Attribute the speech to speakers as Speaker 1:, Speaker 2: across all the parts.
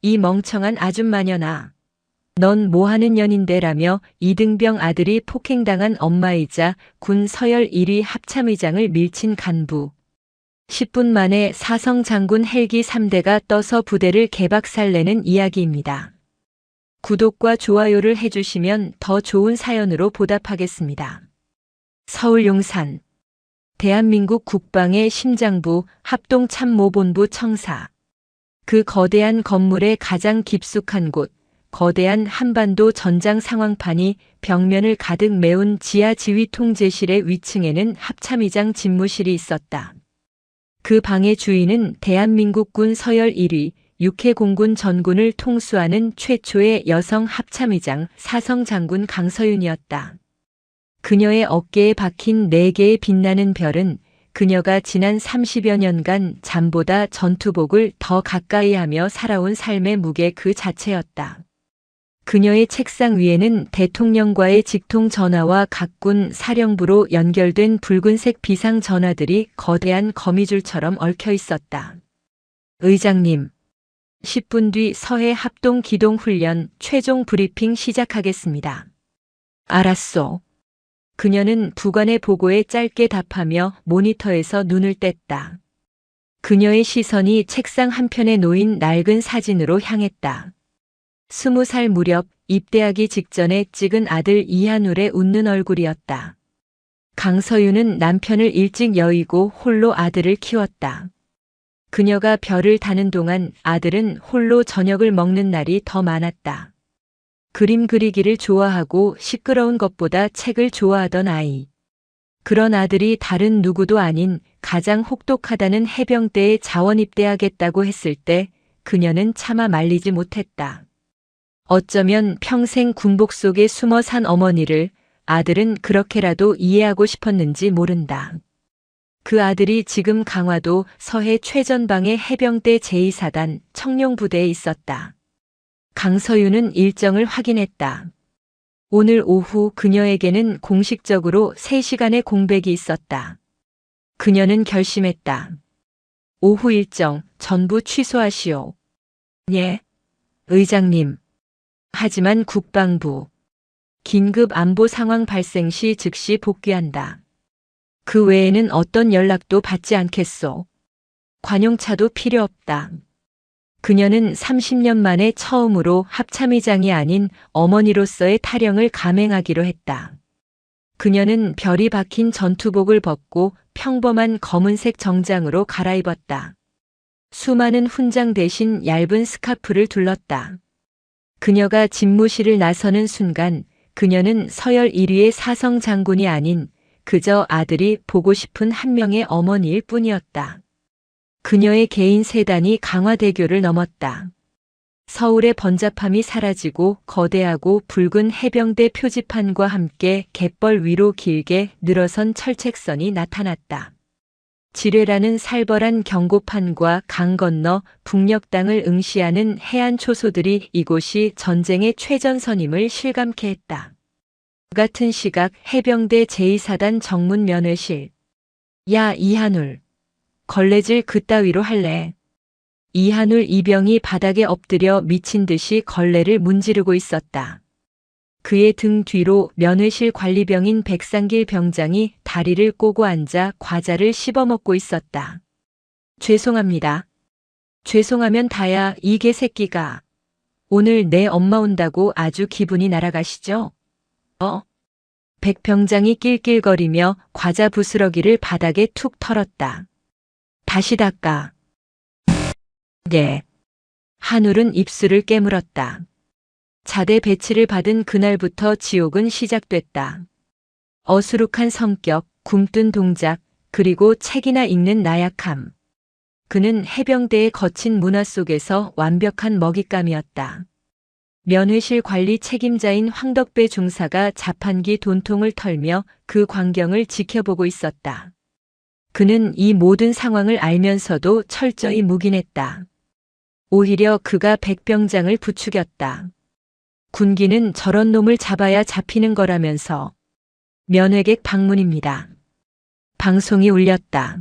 Speaker 1: 이 멍청한 아줌마녀나. 넌 뭐하는 년인데라며 이등병 아들이 폭행당한 엄마이자 군 서열 1위 합참의장을 밀친 간부. 10분 만에 사성 장군 헬기 3대가 떠서 부대를 개박살내는 이야기입니다. 구독과 좋아요를 해주시면 더 좋은 사연으로 보답하겠습니다. 서울 용산 대한민국 국방의 심장부 합동참모본부 청사. 그 거대한 건물의 가장 깊숙한 곳, 거대한 한반도 전장 상황판이 벽면을 가득 메운 지하 지휘 통제실의 위층에는 합참의장 집무실이 있었다. 그 방의 주인은 대한민국군 서열 1위 6회 공군 전군을 통수하는 최초의 여성 합참의장 사성 장군 강서윤이었다. 그녀의 어깨에 박힌 4개의 빛나는 별은 그녀가 지난 30여 년간 잠보다 전투복을 더 가까이 하며 살아온 삶의 무게 그 자체였다. 그녀의 책상 위에는 대통령과의 직통 전화와 각군 사령부로 연결된 붉은색 비상 전화들이 거대한 거미줄처럼 얽혀 있었다. 의장님, 10분 뒤 서해 합동 기동 훈련 최종 브리핑 시작하겠습니다. 알았소. 그녀는 부관의 보고에 짧게 답하며 모니터에서 눈을 뗐다. 그녀의 시선이 책상 한편에 놓인 낡은 사진으로 향했다. 20살 무렵 입대하기 직전에 찍은 아들 이한울의 웃는 얼굴이었다. 강서윤은 남편을 일찍 여의고 홀로 아들을 키웠다. 그녀가 별을 다는 동안 아들은 홀로 저녁을 먹는 날이 더 많았다. 그림 그리기를 좋아하고 시끄러운 것보다 책을 좋아하던 아이. 그런 아들이 다른 누구도 아닌 가장 혹독하다는 해병대에 자원 입대하겠다고 했을 때 그녀는 차마 말리지 못했다. 어쩌면 평생 군복 속에 숨어 산 어머니를 아들은 그렇게라도 이해하고 싶었는지 모른다. 그 아들이 지금 강화도 서해 최전방의 해병대 제2사단 청룡부대에 있었다. 강서윤은 일정을 확인했다. 오늘 오후 그녀에게는 공식적으로 3시간의 공백이 있었다. 그녀는 결심했다. 오후 일정 전부 취소하시오. 예, 의장님. 하지만 국방부. 긴급 안보 상황 발생 시 즉시 복귀한다. 그 외에는 어떤 연락도 받지 않겠소. 관용차도 필요 없다. 그녀는 30년 만에 처음으로 합참의장이 아닌 어머니로서의 타령을 감행하기로 했다. 그녀는 별이 박힌 전투복을 벗고 평범한 검은색 정장으로 갈아입었다. 수많은 훈장 대신 얇은 스카프를 둘렀다. 그녀가 집무실을 나서는 순간 그녀는 서열 1위의 사성 장군이 아닌 그저 아들이 보고 싶은 한 명의 어머니일 뿐이었다. 그녀의 개인 세단이 강화대교를 넘었다. 서울의 번잡함이 사라지고 거대하고 붉은 해병대 표지판과 함께 갯벌 위로 길게 늘어선 철책선이 나타났다. 지뢰라는 살벌한 경고판과 강 건너 북녘 땅을 응시하는 해안 초소들이 이곳이 전쟁의 최전선임을 실감케 했다. 같은 시각 해병대 제2사단 정문 면회실. 야, 이한울. 걸레질 그따위로 할래. 이한울 이병이 바닥에 엎드려 미친 듯이 걸레를 문지르고 있었다. 그의 등 뒤로 면회실 관리병인 백상길 병장이 다리를 꼬고 앉아 과자를 씹어먹고 있었다. 죄송합니다. 죄송하면 다야 이 개새끼가. 오늘 내 엄마 온다고 아주 기분이 날아가시죠? 백 병장이 낄낄거리며 과자 부스러기를 바닥에 툭 털었다. 다시 닦아. 네. 한울은 입술을 깨물었다. 자대 배치를 받은 그날부터 지옥은 시작됐다. 어수룩한 성격, 굼뜬 동작, 그리고 책이나 읽는 나약함. 그는 해병대의 거친 문화 속에서 완벽한 먹잇감이었다. 면회실 관리 책임자인 황덕배 중사가 자판기 돈통을 털며 그 광경을 지켜보고 있었다. 그는 이 모든 상황을 알면서도 철저히 묵인했다. 오히려 그가 백병장을 부추겼다. 군기는 저런 놈을 잡아야 잡히는 거라면서. 면회객 방문입니다. 방송이 울렸다.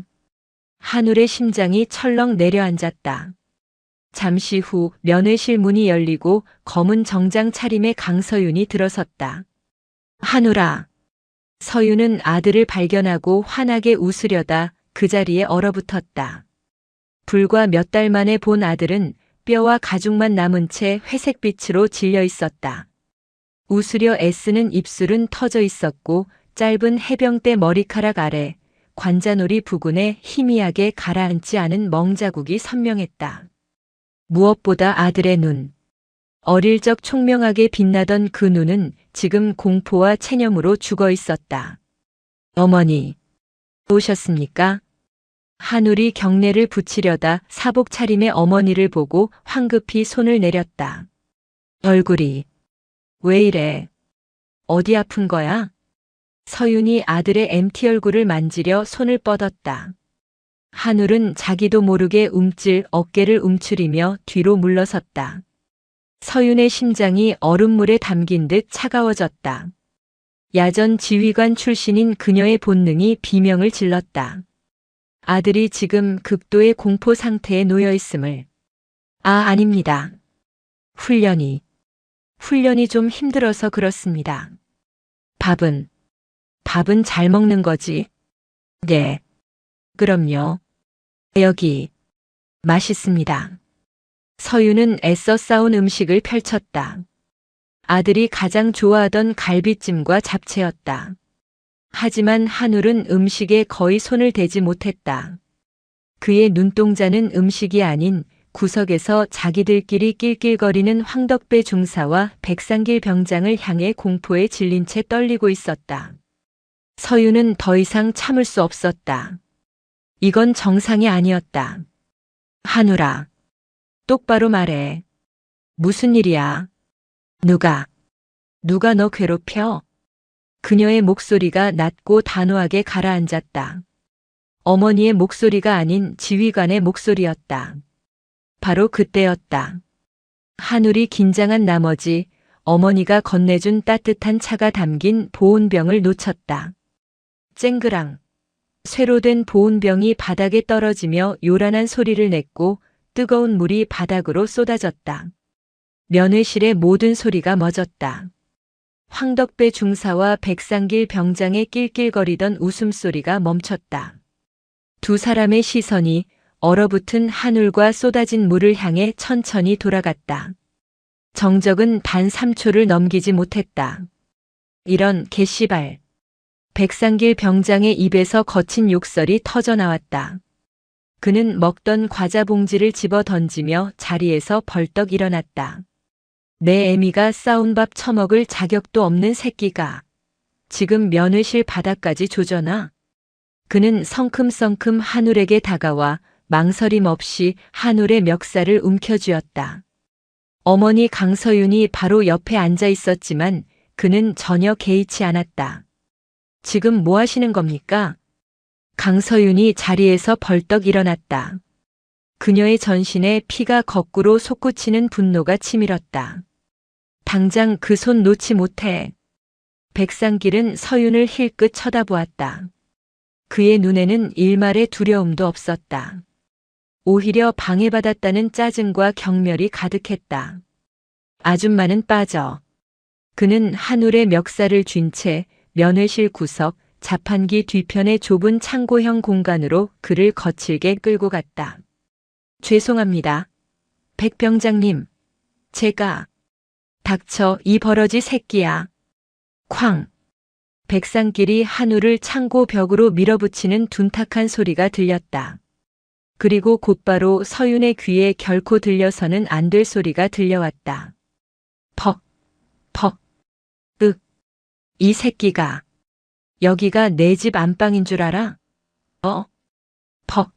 Speaker 1: 한울의 심장이 철렁 내려앉았다. 잠시 후 면회실 문이 열리고 검은 정장 차림의 강서윤이 들어섰다. 한우라. 서윤은 아들을 발견하고 환하게 웃으려다 그 자리에 얼어붙었다. 불과 몇 달 만에 본 아들은 뼈와 가죽만 남은 채 회색빛으로 질려 있었다. 웃으려 애쓰는 입술은 터져 있었고 짧은 해병대 머리카락 아래 관자놀이 부근에 희미하게 가라앉지 않은 멍자국이 선명했다. 무엇보다 아들의 눈. 어릴 적 총명하게 빛나던 그 눈은 지금 공포와 체념으로 죽어 있었다. 어머니, 오셨습니까? 한울이 경례를 붙이려다 사복 차림의 어머니를 보고 황급히 손을 내렸다. 얼굴이 왜 이래? 어디 아픈 거야? 서윤이 아들의 MT 얼굴을 만지려 손을 뻗었다. 한울은 자기도 모르게 움찔 어깨를 움츠리며 뒤로 물러섰다. 서윤의 심장이 얼음물에 담긴 듯 차가워졌다. 야전 지휘관 출신인 그녀의 본능이 비명을 질렀다. 아들이 지금 극도의 공포 상태에 놓여 있음을. 아닙니다. 훈련이 좀 힘들어서 그렇습니다. 밥은 잘 먹는 거지? 네. 그럼요. 여기 맛있습니다. 서윤은 애써 싸운 음식을 펼쳤다. 아들이 가장 좋아하던 갈비찜과 잡채였다. 하지만 한울은 음식에 거의 손을 대지 못했다. 그의 눈동자는 음식이 아닌 구석에서 자기들끼리 낄낄거리는 황덕배 중사와 백상길 병장을 향해 공포에 질린 채 떨리고 있었다. 서윤은 더 이상 참을 수 없었다. 이건 정상이 아니었다. 한울아, 똑바로 말해. 무슨 일이야? 누가 너 괴롭혀? 그녀의 목소리가 낮고 단호하게 가라앉았다. 어머니의 목소리가 아닌 지휘관의 목소리였다. 바로 그때였다. 한울이 긴장한 나머지 어머니가 건네준 따뜻한 차가 담긴 보온병을 놓쳤다. 쨍그랑. 쇠로 된 보온병이 바닥에 떨어지며 요란한 소리를 냈고 뜨거운 물이 바닥으로 쏟아졌다. 면회실의 모든 소리가 멎었다. 황덕배 중사와 백상길 병장의 낄낄거리던 웃음소리가 멈췄다. 두 사람의 시선이 얼어붙은 한울과 쏟아진 물을 향해 천천히 돌아갔다. 정적은 단 3초를 넘기지 못했다. 이런 개씨발. 백상길 병장의 입에서 거친 욕설이 터져나왔다. 그는 먹던 과자 봉지를 집어 던지며 자리에서 벌떡 일어났다. 내 애미가 싸운 밥 처먹을 자격도 없는 새끼가 지금 면회실 바닥까지 조져나? 그는 성큼성큼 한울에게 다가와 망설임 없이 한울의 멱살을 움켜쥐었다. 어머니 강서윤이 바로 옆에 앉아 있었지만 그는 전혀 개의치 않았다. 지금 뭐 하시는 겁니까? 강서윤이 자리에서 벌떡 일어났다. 그녀의 전신에 피가 거꾸로 솟구치는 분노가 치밀었다. 당장 그 손 놓지 못해. 백상길은 서윤을 힐끗 쳐다보았다. 그의 눈에는 일말의 두려움도 없었다. 오히려 방해받았다는 짜증과 경멸이 가득했다. 아줌마는 빠져. 그는 한울의 멱살을 쥔 채 면회실 구석 자판기 뒤편의 좁은 창고형 공간으로 그를 거칠게 끌고 갔다. 죄송합니다. 백 병장님. 제가. 닥쳐 이 버러지 새끼야. 쾅. 백상길이 한울을 창고 벽으로 밀어붙이는 둔탁한 소리가 들렸다. 그리고 곧바로 서윤의 귀에 결코 들려서는 안 될 소리가 들려왔다. 퍽, 퍽, 윽. 이 새끼가. 여기가 내 집 안방인 줄 알아? 퍽.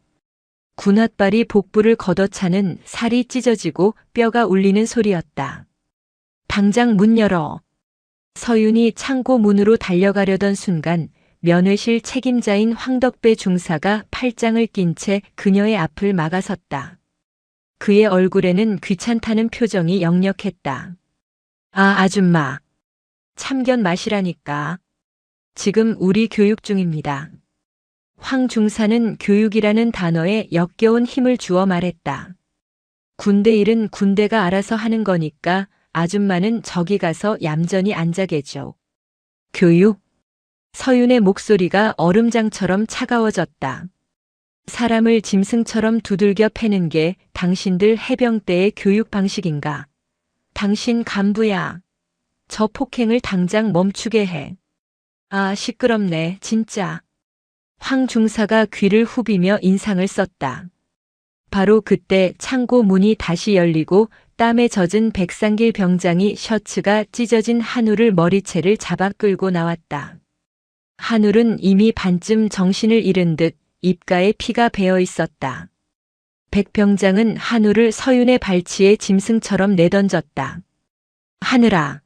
Speaker 1: 군홧발이 복부를 걷어차는 살이 찢어지고 뼈가 울리는 소리였다. 당장 문 열어. 서윤이 창고 문으로 달려가려던 순간 면회실 책임자인 황덕배 중사가 팔짱을 낀 채 그녀의 앞을 막아섰다. 그의 얼굴에는 귀찮다는 표정이 역력했다. 아줌마. 참견 마시라니까. 지금 우리 교육 중입니다. 황 중사는 교육이라는 단어에 역겨운 힘을 주어 말했다. 군대 일은 군대가 알아서 하는 거니까 아줌마는 저기 가서 얌전히 앉아 계죠. 교육? 서윤의 목소리가 얼음장처럼 차가워졌다. 사람을 짐승처럼 두들겨 패는 게 당신들 해병 때의 교육 방식인가? 당신 간부야. 저 폭행을 당장 멈추게 해. 아, 시끄럽네, 진짜. 황 중사가 귀를 후비며 인상을 썼다. 바로 그때 창고 문이 다시 열리고 땀에 젖은 백상길 병장이 셔츠가 찢어진 한우를 머리채를 잡아 끌고 나왔다. 한울은 이미 반쯤 정신을 잃은 듯 입가에 피가 배어 있었다. 백 병장은 한울을 서윤의 발치에 짐승처럼 내던졌다. 하늘아.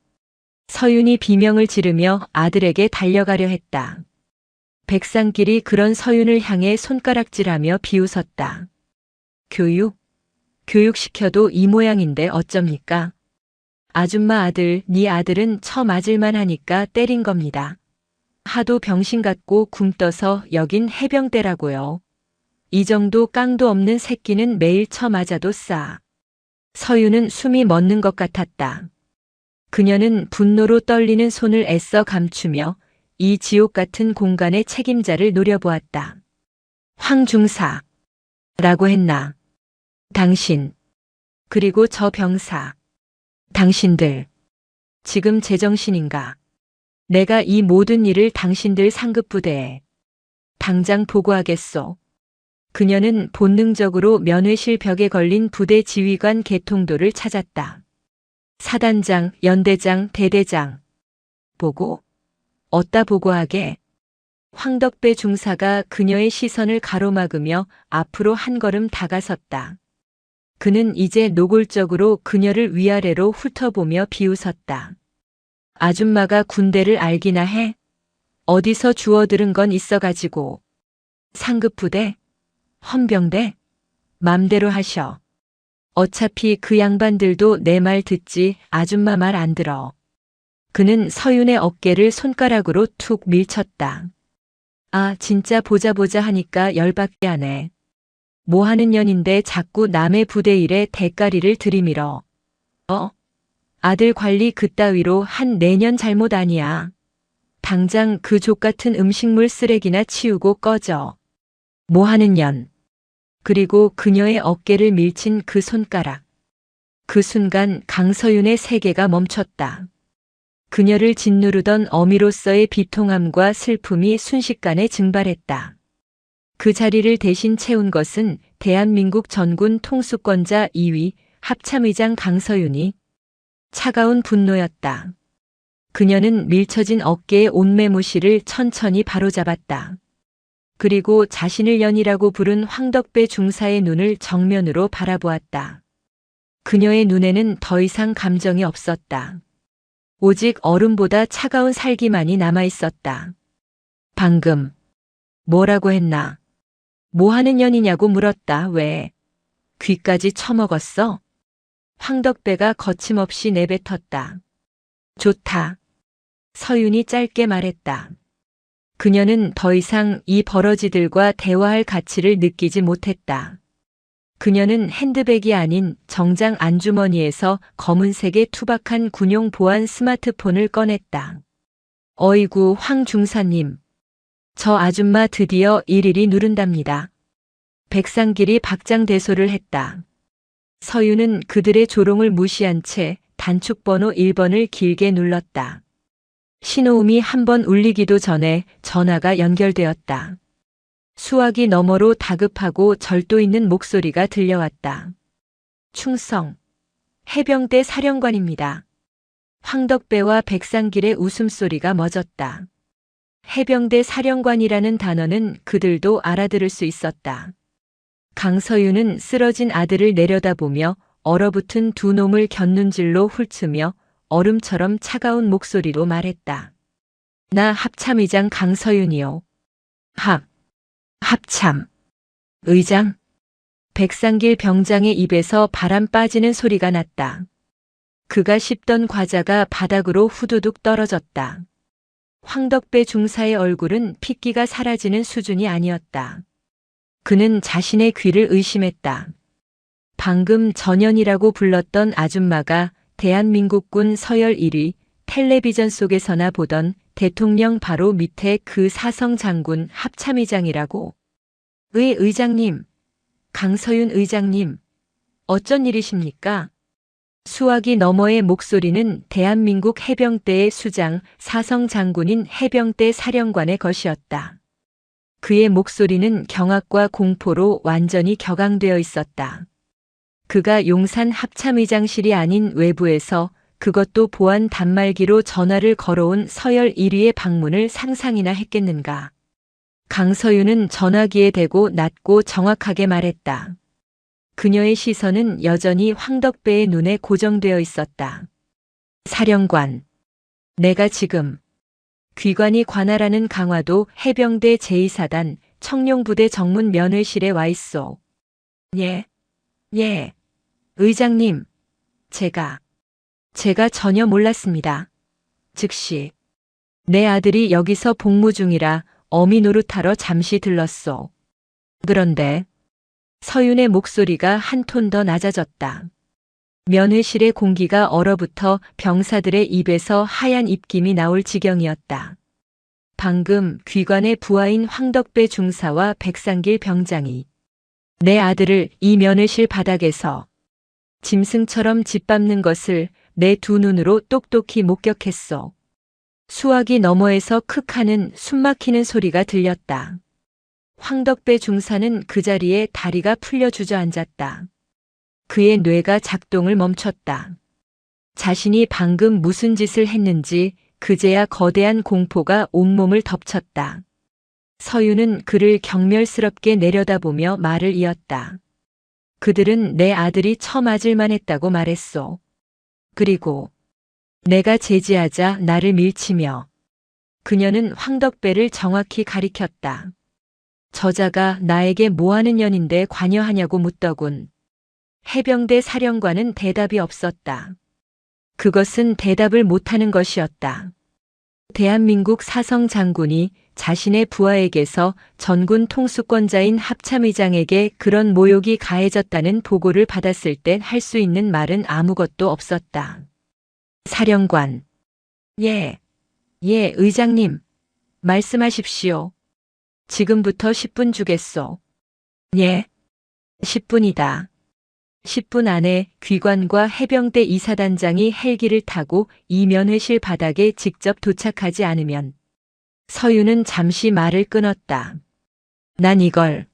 Speaker 1: 서윤이 비명을 지르며 아들에게 달려가려 했다. 백상길이 그런 서윤을 향해 손가락질하며 비웃었다. 교육시켜도 이 모양인데 어쩝니까? 아줌마 아들, 네 아들은 처 맞을만 하니까 때린 겁니다. 하도 병신 같고 굼떠서 여긴 해병대라고요. 이 정도 깡도 없는 새끼는 매일 쳐 맞아도 싸. 서윤은 숨이 멎는 것 같았다. 그녀는 분노로 떨리는 손을 애써 감추며 이 지옥 같은 공간의 책임자를 노려보았다. 황 중사. 라고 했나. 당신. 그리고 저 병사. 당신들. 지금 제정신인가. 내가 이 모든 일을 당신들 상급부대에 당장 보고하겠소. 그녀는 본능적으로 면회실 벽에 걸린 부대 지휘관 개통도를 찾았다. 사단장, 연대장, 대대장. 보고? 어따 보고하게? 황덕배 중사가 그녀의 시선을 가로막으며 앞으로 한 걸음 다가섰다. 그는 이제 노골적으로 그녀를 위아래로 훑어보며 비웃었다. 아줌마가 군대를 알기나 해? 어디서 주워들은 건 있어가지고. 상급부대? 헌병대? 맘대로 하셔. 어차피 그 양반들도 내 말 듣지 아줌마 말 안 들어. 그는 서윤의 어깨를 손가락으로 툭 밀쳤다. 아, 진짜 보자 하니까 열받게 하네. 뭐 하는 년인데 자꾸 남의 부대 일에 대가리를 들이밀어. 아들 관리 그따위로 한 내년 잘못 아니야. 당장 그 족같은 음식물 쓰레기나 치우고 꺼져. 뭐 하는 년. 그리고 그녀의 어깨를 밀친 그 손가락. 그 순간 강서윤의 세계가 멈췄다. 그녀를 짓누르던 어미로서의 비통함과 슬픔이 순식간에 증발했다. 그 자리를 대신 채운 것은 대한민국 전군 통수권자 2위 합참의장 강서윤이 차가운 분노였다. 그녀는 밀쳐진 어깨의 옷매무실을 천천히 바로잡았다. 그리고 자신을 연이라고 부른 황덕배 중사의 눈을 정면으로 바라보았다. 그녀의 눈에는 더 이상 감정이 없었다. 오직 얼음보다 차가운 살기만이 남아있었다. 방금 뭐라고 했나? 뭐 하는 년이냐고 물었다. 왜? 귀까지 처먹었어? 황덕배가 거침없이 내뱉었다. 좋다. 서윤이 짧게 말했다. 그녀는 더 이상 이 버러지들과 대화할 가치를 느끼지 못했다. 그녀는 핸드백이 아닌 정장 안주머니에서 검은색의 투박한 군용 보안 스마트폰을 꺼냈다. 어이구, 황 중사님. 저 아줌마 드디어 일일이 누른답니다. 백상길이 박장대소를 했다. 서윤은 그들의 조롱을 무시한 채 단축번호 1번을 길게 눌렀다. 신호음이 한 번 울리기도 전에 전화가 연결되었다. 수화기 너머로 다급하고 절도 있는 목소리가 들려왔다. 충성. 해병대 사령관입니다. 황덕배와 백상길의 웃음소리가 멎었다. 해병대 사령관이라는 단어는 그들도 알아들을 수 있었다. 강서윤은 쓰러진 아들을 내려다보며 얼어붙은 두 놈을 곁눈질로 훑으며 얼음처럼 차가운 목소리로 말했다. 나 합참의장 강서윤이요. 합참. 의장? 백상길 병장의 입에서 바람 빠지는 소리가 났다. 그가 씹던 과자가 바닥으로 후두둑 떨어졌다. 황덕배 중사의 얼굴은 핏기가 사라지는 수준이 아니었다. 그는 자신의 귀를 의심했다. 방금 전현이라고 불렀던 아줌마가 대한민국군 서열 1위 텔레비전 속에서나 보던 대통령 바로 밑에 그 사성 장군 합참의장이라고. 의장님, 강서윤 의장님, 어쩐 일이십니까? 수화기 너머의 목소리는 대한민국 해병대의 수장 사성 장군인 해병대 사령관의 것이었다. 그의 목소리는 경악과 공포로 완전히 격앙되어 있었다. 그가 용산 합참의장실이 아닌 외부에서 그것도 보안 단말기로 전화를 걸어온 서열 1위의 방문을 상상이나 했겠는가. 강서윤은 전화기에 대고 낮고 정확하게 말했다. 그녀의 시선은 여전히 황덕배의 눈에 고정되어 있었다. 사령관, 내가 지금 귀관이 관할하는 강화도 해병대 제2사단 청룡부대 정문 면회실에 와 있소. 예, 의장님, 제가 전혀 몰랐습니다. 즉시 내 아들이 여기서 복무 중이라 어미 노릇하러 잠시 들렀소. 그런데 서윤의 목소리가 한 톤 더 낮아졌다. 면회실의 공기가 얼어붙어 병사들의 입에서 하얀 입김이 나올 지경이었다. 방금 귀관의 부하인 황덕배 중사와 백상길 병장이 내 아들을 이 면회실 바닥에서 짐승처럼 짓밟는 것을 내 두 눈으로 똑똑히 목격했소. 수화기 너머에서 크 하는 숨막히는 소리가 들렸다. 황덕배 중사는 그 자리에 다리가 풀려 주저앉았다. 그의 뇌가 작동을 멈췄다. 자신이 방금 무슨 짓을 했는지 그제야 거대한 공포가 온몸을 덮쳤다. 서윤은 그를 경멸스럽게 내려다보며 말을 이었다. 그들은 내 아들이 처맞을만 했다고 말했소. 그리고 내가 제지하자 나를 밀치며. 그녀는 황덕배를 정확히 가리켰다. 저자가 나에게 뭐하는 년인데 관여하냐고 묻더군. 해병대 사령관은 대답이 없었다. 그것은 대답을 못하는 것이었다. 대한민국 사성 장군이 자신의 부하에게서 전군 통수권자인 합참의장에게 그런 모욕이 가해졌다는 보고를 받았을 때 할 수 있는 말은 아무것도 없었다. 사령관. 예, 의장님. 말씀하십시오. 지금부터 10분 주겠소. 예, 10분이다. 10분 안에 귀관과 해병대 이사단장이 헬기를 타고 이 면회실 바닥에 직접 도착하지 않으면. 서윤은 잠시 말을 끊었다. 난 이걸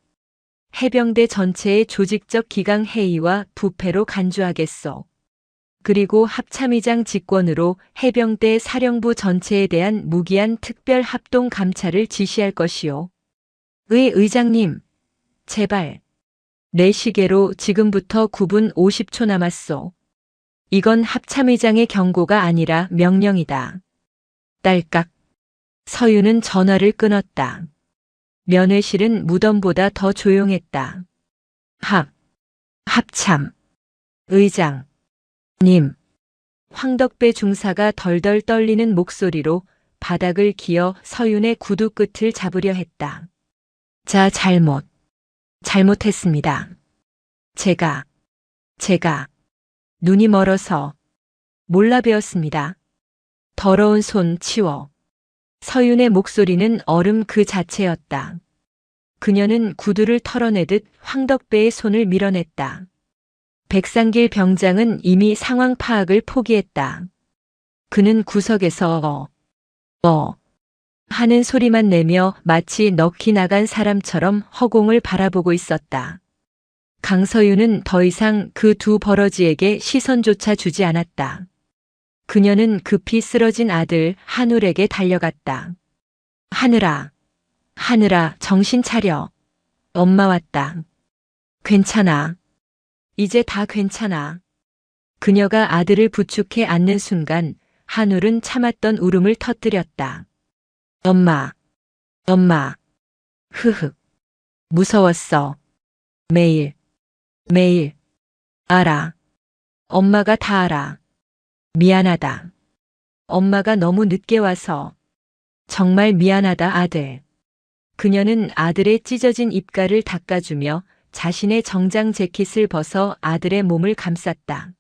Speaker 1: 해병대 전체의 조직적 기강 회의와 부패로 간주하겠소. 그리고 합참의장 직권으로 해병대 사령부 전체에 대한 무기한 특별 합동 감찰을 지시할 것이요. 의장님, 제발. 내 시계로 지금부터 9분 50초 남았소. 이건 합참의장의 경고가 아니라 명령이다. 딸깍. 서윤은 전화를 끊었다. 면회실은 무덤보다 더 조용했다. 합참. 의장. 님. 황덕배 중사가 덜덜 떨리는 목소리로 바닥을 기어 서윤의 구두 끝을 잡으려 했다. 자, 잘못했습니다. 제가 눈이 멀어서 몰라 배웠습니다. 더러운 손 치워. 서윤의 목소리는 얼음 그 자체였다. 그녀는 구두를 털어내듯 황덕배의 손을 밀어냈다. 백상길 병장은 이미 상황 파악을 포기했다. 그는 구석에서 하는 소리만 내며 마치 넋이 나간 사람처럼 허공을 바라보고 있었다. 강서윤은 더 이상 그 두 버러지에게 시선조차 주지 않았다. 그녀는 급히 쓰러진 아들 한울에게 달려갔다. 하늘아, 정신 차려. 엄마 왔다. 괜찮아. 이제 다 괜찮아. 그녀가 아들을 부축해 안는 순간 한울은 참았던 울음을 터뜨렸다. 엄마. 흐흐. 무서웠어. 매일. 알아. 엄마가 다 알아. 미안하다. 엄마가 너무 늦게 와서. 정말 미안하다, 아들. 그녀는 아들의 찢어진 입가를 닦아주며 자신의 정장 재킷을 벗어 아들의 몸을 감쌌다.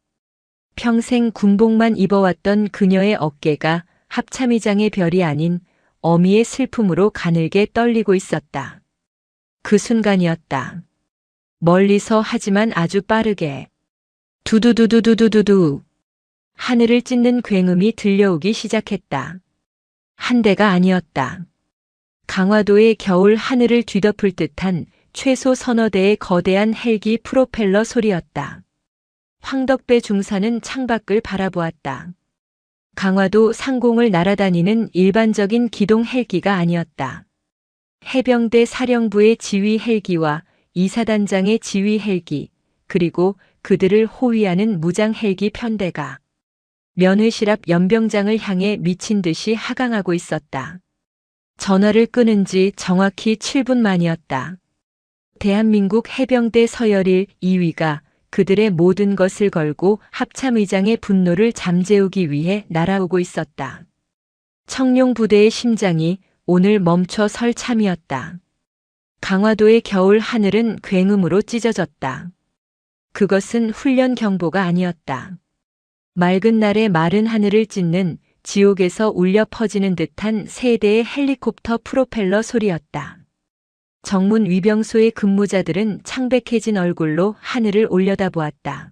Speaker 1: 평생 군복만 입어왔던 그녀의 어깨가 합참의장의 별이 아닌 어미의 슬픔으로 가늘게 떨리고 있었다. 그 순간이었다. 멀리서 하지만 아주 빠르게 두두두두두두두 하늘을 찢는 굉음이 들려오기 시작했다. 한 대가 아니었다. 강화도의 겨울 하늘을 뒤덮을 듯한 최소 서너 대의 거대한 헬기 프로펠러 소리였다. 황덕배 중사는 창밖을 바라보았다. 강화도 상공을 날아다니는 일반적인 기동 헬기가 아니었다. 해병대 사령부의 지휘 헬기와 이사단장의 지휘 헬기, 그리고 그들을 호위하는 무장 헬기 편대가 면회실 앞 연병장을 향해 미친 듯이 하강하고 있었다. 전화를 끊은 지 정확히 7분 만이었다. 대한민국 해병대 서열일 2위가 그들의 모든 것을 걸고 합참의장의 분노를 잠재우기 위해 날아오고 있었다. 청룡 부대의 심장이 오늘 멈춰 설 참이었다. 강화도의 겨울 하늘은 굉음으로 찢어졌다. 그것은 훈련 경보가 아니었다. 맑은 날의 마른 하늘을 찢는 지옥에서 울려 퍼지는 듯한 세 대의 헬리콥터 프로펠러 소리였다. 정문 위병소의 근무자들은 창백해진 얼굴로 하늘을 올려다보았다.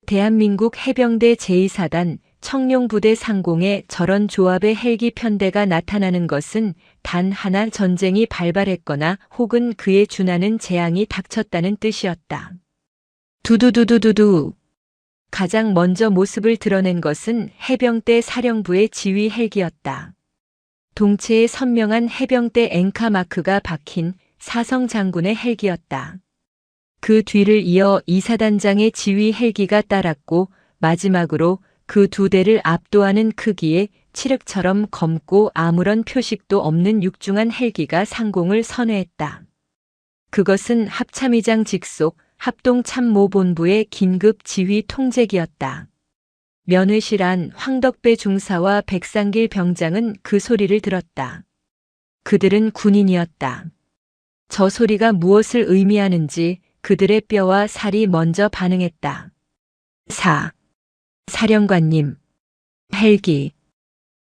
Speaker 1: 대한민국 해병대 제2사단 청룡부대 상공에 저런 조합의 헬기 편대가 나타나는 것은 단 하나 전쟁이 발발했거나 혹은 그에 준하는 재앙이 닥쳤다는 뜻이었다. 두두두두두두. 가장 먼저 모습을 드러낸 것은 해병대 사령부의 지휘 헬기였다. 동체에 선명한 해병대 앵카 마크가 박힌 사성 장군의 헬기였다. 그 뒤를 이어 이사단장의 지휘 헬기가 따랐고 마지막으로 그 두 대를 압도하는 크기의 칠흑처럼 검고 아무런 표식도 없는 육중한 헬기가 상공을 선회했다. 그것은 합참의장 직속 합동참모본부의 긴급 지휘 통제기였다. 면회실 안 황덕배 중사와 백상길 병장은 그 소리를 들었다. 그들은 군인이었다. 저 소리가 무엇을 의미하는지 그들의 뼈와 살이 먼저 반응했다. 사령관님. 헬기.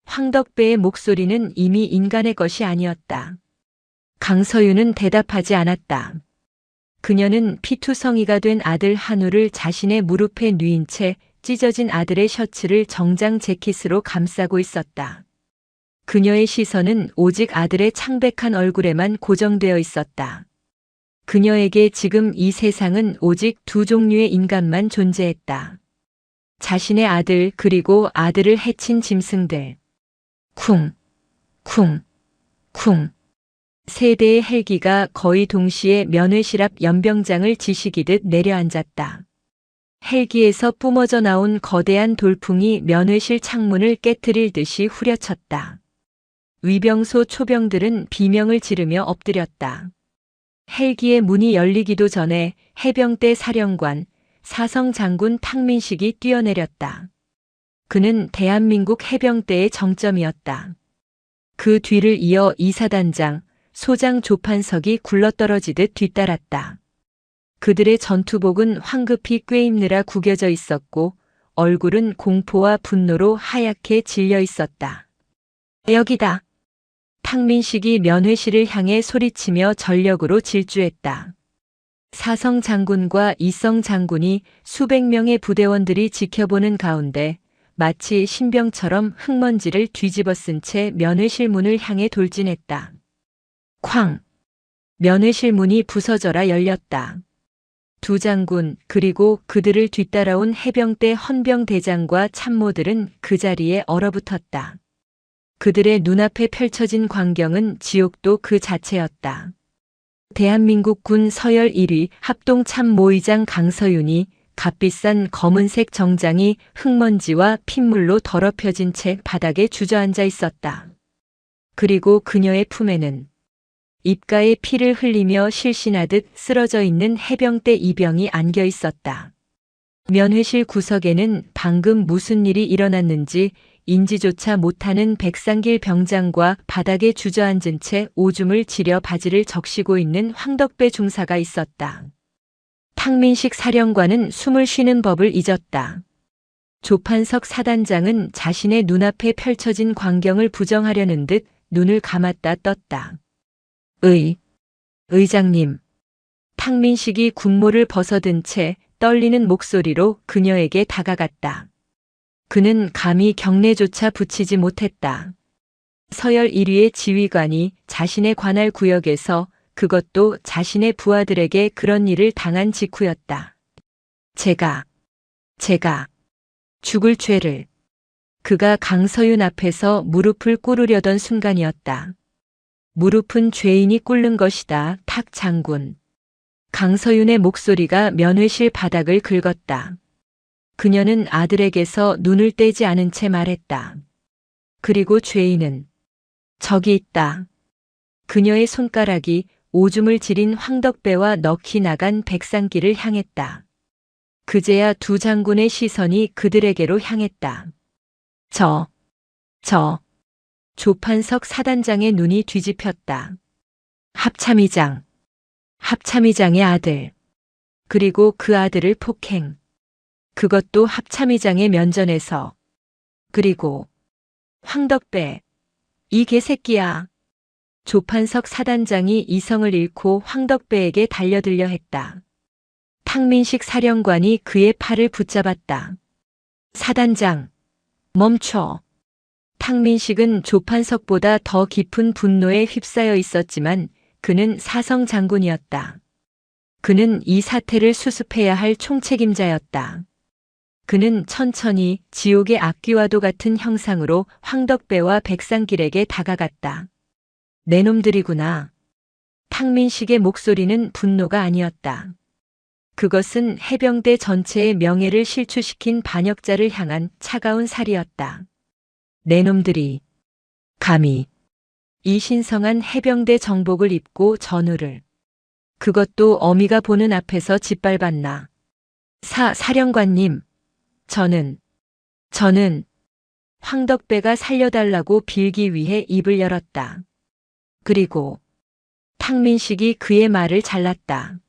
Speaker 1: 황덕배의 목소리는 이미 인간의 것이 아니었다. 강서윤은 대답하지 않았다. 그녀는 피투성이가 된 아들 한우를 자신의 무릎에 뉘인 채 찢어진 아들의 셔츠를 정장 재킷으로 감싸고 있었다. 그녀의 시선은 오직 아들의 창백한 얼굴에만 고정되어 있었다. 그녀에게 지금 이 세상은 오직 두 종류의 인간만 존재했다. 자신의 아들 그리고 아들을 해친 짐승들. 쿵, 쿵, 쿵. 세 대의 헬기가 거의 동시에 면회실 앞 연병장을 지시기듯 내려앉았다. 헬기에서 뿜어져 나온 거대한 돌풍이 면회실 창문을 깨트릴 듯이 후려쳤다. 위병소 초병들은 비명을 지르며 엎드렸다. 헬기의 문이 열리기도 전에 해병대 사령관, 사성 장군 탕민식이 뛰어내렸다. 그는 대한민국 해병대의 정점이었다. 그 뒤를 이어 이사단장, 소장 조판석이 굴러떨어지듯 뒤따랐다. 그들의 전투복은 황급히 꿰입느라 구겨져 있었고 얼굴은 공포와 분노로 하얗게 질려 있었다. 여기다. 탕민식이 면회실을 향해 소리치며 전력으로 질주했다. 사성 장군과 이성 장군이 수백 명의 부대원들이 지켜보는 가운데 마치 신병처럼 흙먼지를 뒤집어 쓴 채 면회실 문을 향해 돌진했다. 쾅! 면회실 문이 부서져라 열렸다. 두 장군 그리고 그들을 뒤따라온 해병대 헌병대장과 참모들은 그 자리에 얼어붙었다. 그들의 눈앞에 펼쳐진 광경은 지옥도 그 자체였다. 대한민국 군 서열 1위 합동참모의장 강서윤이 값비싼 검은색 정장이 흙먼지와 핏물로 더럽혀진 채 바닥에 주저앉아 있었다. 그리고 그녀의 품에는 입가에 피를 흘리며 실신하듯 쓰러져 있는 해병대 이병이 안겨 있었다. 면회실 구석에는 방금 무슨 일이 일어났는지 인지조차 못하는 백상길 병장과 바닥에 주저앉은 채 오줌을 지려 바지를 적시고 있는 황덕배 중사가 있었다. 탕민식 사령관은 숨을 쉬는 법을 잊었다. 조판석 사단장은 자신의 눈앞에 펼쳐진 광경을 부정하려는 듯 눈을 감았다 떴다. 의장님. 탕민식이 군모를 벗어든 채 떨리는 목소리로 그녀에게 다가갔다. 그는 감히 경례조차 붙이지 못했다. 서열 1위의 지휘관이 자신의 관할 구역에서, 그것도 자신의 부하들에게 그런 일을 당한 직후였다. 제가 죽을 죄를. 그가 강서윤 앞에서 무릎을 꿇으려던 순간이었다. 무릎은 죄인이 꿇는 것이다, 탁 장군. 강서윤의 목소리가 면회실 바닥을 긁었다. 그녀는 아들에게서 눈을 떼지 않은 채 말했다. 그리고 죄인은 저기 있다. 그녀의 손가락이 오줌을 지린 황덕배와 넋이 나간 백상기를 향했다. 그제야 두 장군의 시선이 그들에게로 향했다. 조판석 사단장의 눈이 뒤집혔다. 합참의장의 아들. 그리고 그 아들을 폭행. 그것도 합참의장의 면전에서. 그리고 황덕배, 이 개새끼야. 조판석 사단장이 이성을 잃고 황덕배에게 달려들려 했다. 탕민식 사령관이 그의 팔을 붙잡았다. 사단장, 멈춰. 탕민식은 조판석보다 더 깊은 분노에 휩싸여 있었지만 그는 사성 장군이었다. 그는 이 사태를 수습해야 할 총책임자였다. 그는 천천히 지옥의 악귀와도 같은 형상으로 황덕배와 백상길에게 다가갔다. 내 놈들이구나. 탕민식의 목소리는 분노가 아니었다. 그것은 해병대 전체의 명예를 실추시킨 반역자를 향한 차가운 살이었다. 내 놈들이 감히 이 신성한 해병대 정복을 입고 전우를, 그것도 어미가 보는 앞에서 짓밟았나. 사령관님, 저는 황덕배가 살려달라고 빌기 위해 입을 열었다. 그리고 탕민식이 그의 말을 잘랐다.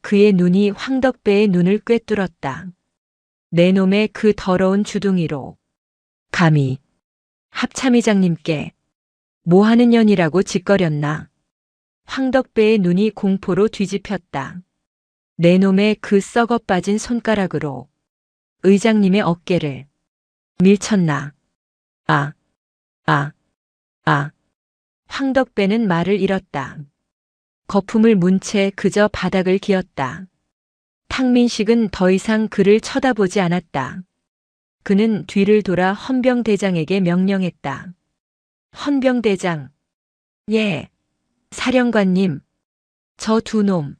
Speaker 1: 그의 눈이 황덕배의 눈을 꿰뚫었다. 내 놈의 그 더러운 주둥이로 감히 합참의장님께 뭐하는 년이라고 짓거렸나. 황덕배의 눈이 공포로 뒤집혔다. 내 놈의 그 썩어 빠진 손가락으로 의장님의 어깨를 밀쳤나. 황덕배는 말을 잃었다. 거품을 문 채 그저 바닥을 기었다. 탕민식은 더 이상 그를 쳐다보지 않았다. 그는 뒤를 돌아 헌병대장에게 명령했다. 헌병대장. 예. 사령관님. 저 두 놈.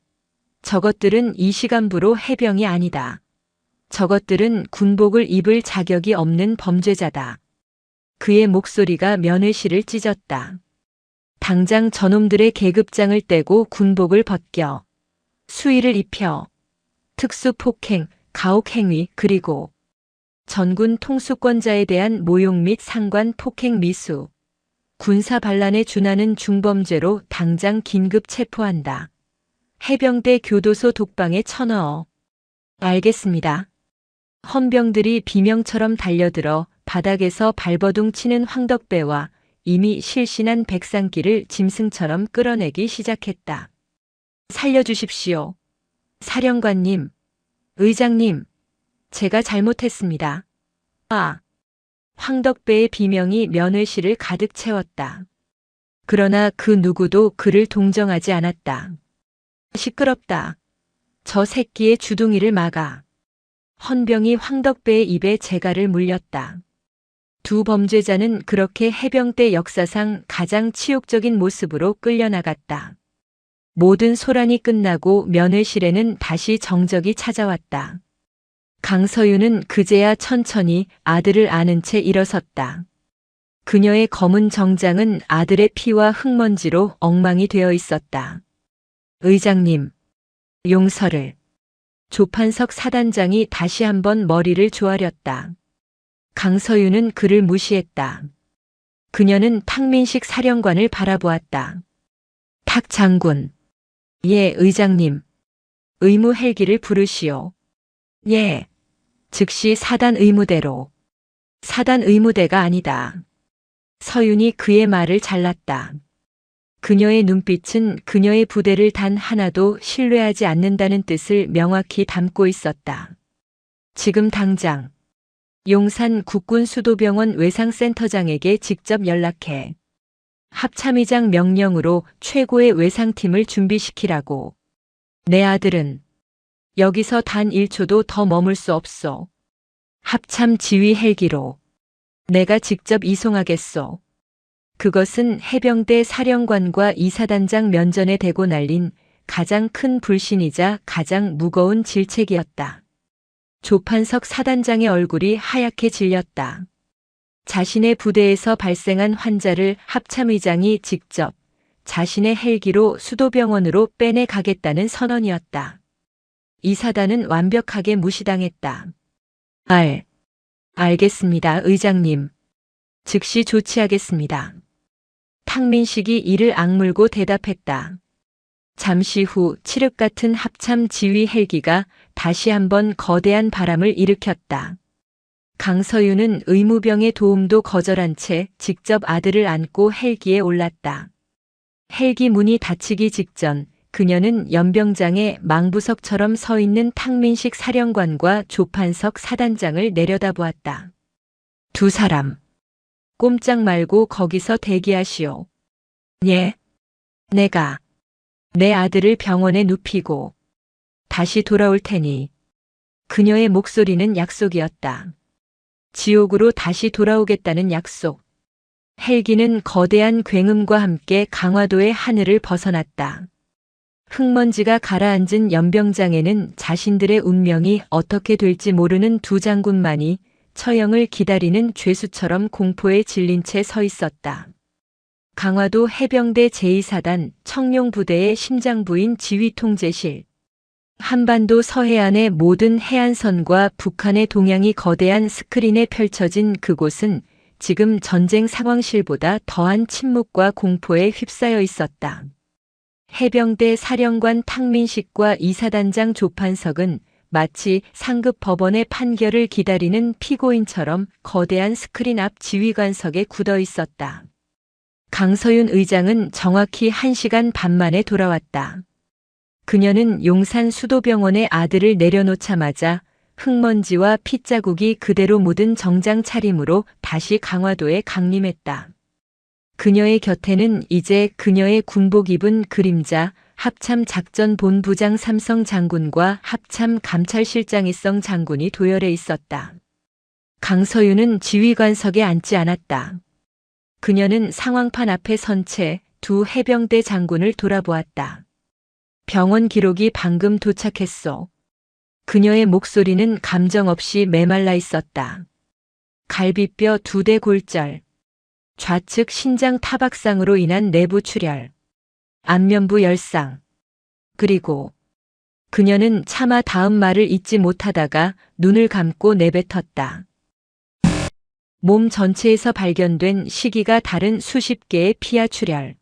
Speaker 1: 저것들은 이 시간부로 해병이 아니다. 저것들은 군복을 입을 자격이 없는 범죄자다. 그의 목소리가 면회실을 찢었다. 당장 저놈들의 계급장을 떼고 군복을 벗겨 수의를 입혀 특수폭행, 가혹행위, 그리고 전군 통수권자에 대한 모욕 및 상관 폭행 미수, 군사 반란에 준하는 중범죄로 당장 긴급 체포한다. 해병대 교도소 독방에 쳐넣어. 알겠습니다. 헌병들이 비명처럼 달려들어 바닥에서 발버둥 치는 황덕배와 이미 실신한 백상기를 짐승처럼 끌어내기 시작했다. 살려주십시오. 사령관님, 의장님, 제가 잘못했습니다. 황덕배의 비명이 면회실을 가득 채웠다. 그러나 그 누구도 그를 동정하지 않았다. 시끄럽다. 저 새끼의 주둥이를 막아. 헌병이 황덕배의 입에 재갈을 물렸다. 두 범죄자는 그렇게 해병대 역사상 가장 치욕적인 모습으로 끌려나갔다. 모든 소란이 끝나고 면회실에는 다시 정적이 찾아왔다. 강서윤은 그제야 천천히 아들을 안은 채 일어섰다. 그녀의 검은 정장은 아들의 피와 흙먼지로 엉망이 되어 있었다. 의장님, 용서를. 조판석 사단장이 다시 한번 머리를 조아렸다. 강서윤은 그를 무시했다. 그녀는 탕민식 사령관을 바라보았다. 탁 장군. 예, 의장님. 의무 헬기를 부르시오. 예. 즉시 사단 의무대로. 사단 의무대가 아니다. 서윤이 그의 말을 잘랐다. 그녀의 눈빛은 그녀의 부대를 단 하나도 신뢰하지 않는다는 뜻을 명확히 담고 있었다. 지금 당장 용산 국군수도병원 외상센터장에게 직접 연락해. 합참의장 명령으로 최고의 외상팀을 준비시키라고. 내 아들은 여기서 단 1초도 더 머물 수 없소. 합참 지휘 헬기로 내가 직접 이송하겠소. 그것은 해병대 사령관과 이사단장 면전에 대고 날린 가장 큰 불신이자 가장 무거운 질책이었다. 조판석 사단장의 얼굴이 하얗게 질렸다. 자신의 부대에서 발생한 환자를 합참의장이 직접 자신의 헬기로 수도병원으로 빼내 가겠다는 선언이었다. 이사단은 완벽하게 무시당했다. 알겠습니다, 의장님. 즉시 조치하겠습니다. 탕민식이 이를 악물고 대답했다. 잠시 후 칠흑 같은 합참 지휘 헬기가 다시 한번 거대한 바람을 일으켰다. 강서윤은 의무병의 도움도 거절한 채 직접 아들을 안고 헬기에 올랐다. 헬기 문이 닫히기 직전 그녀는 연병장에 망부석처럼 서 있는 탕민식 사령관과 조판석 사단장을 내려다보았다. 두 사람, 꼼짝 말고 거기서 대기하시오. 예, 내가 내 아들을 병원에 눕히고 다시 돌아올 테니. 그녀의 목소리는 약속이었다. 지옥으로 다시 돌아오겠다는 약속. 헬기는 거대한 굉음과 함께 강화도의 하늘을 벗어났다. 흙먼지가 가라앉은 연병장에는 자신들의 운명이 어떻게 될지 모르는 두 장군만이 처형을 기다리는 죄수처럼 공포에 질린 채 서 있었다. 강화도 해병대 제2사단 청룡부대의 심장부인 지휘통제실. 한반도 서해안의 모든 해안선과 북한의 동양이 거대한 스크린에 펼쳐진 그곳은 지금 전쟁 상황실보다 더한 침묵과 공포에 휩싸여 있었다. 해병대 사령관 탕민식과 이사단장 조판석은 마치 상급 법원의 판결을 기다리는 피고인처럼 거대한 스크린 앞 지휘관석에 굳어 있었다. 강서윤 의장은 정확히 1시간 반 만에 돌아왔다. 그녀는 용산 수도병원에 아들을 내려놓자마자 흙먼지와 핏자국이 그대로 묻은 정장 차림으로 다시 강화도에 강림했다. 그녀의 곁에는 이제 그녀의 군복 입은 그림자 합참 작전본부장 삼성 장군과 합참 감찰실장 이성 장군이 도열해 있었다. 강서윤은 지휘관석에 앉지 않았다. 그녀는 상황판 앞에 선 채 두 해병대 장군을 돌아보았다. 병원 기록이 방금 도착했소. 그녀의 목소리는 감정 없이 메말라 있었다. 갈비뼈 2대 골절, 좌측 신장 타박상으로 인한 내부 출혈, 안면부 열상. 그리고 그녀는 차마 다음 말을 잊지 못하다가 눈을 감고 내뱉었다. 몸 전체에서 발견된 시기가 다른 수십 개의 피하 출혈,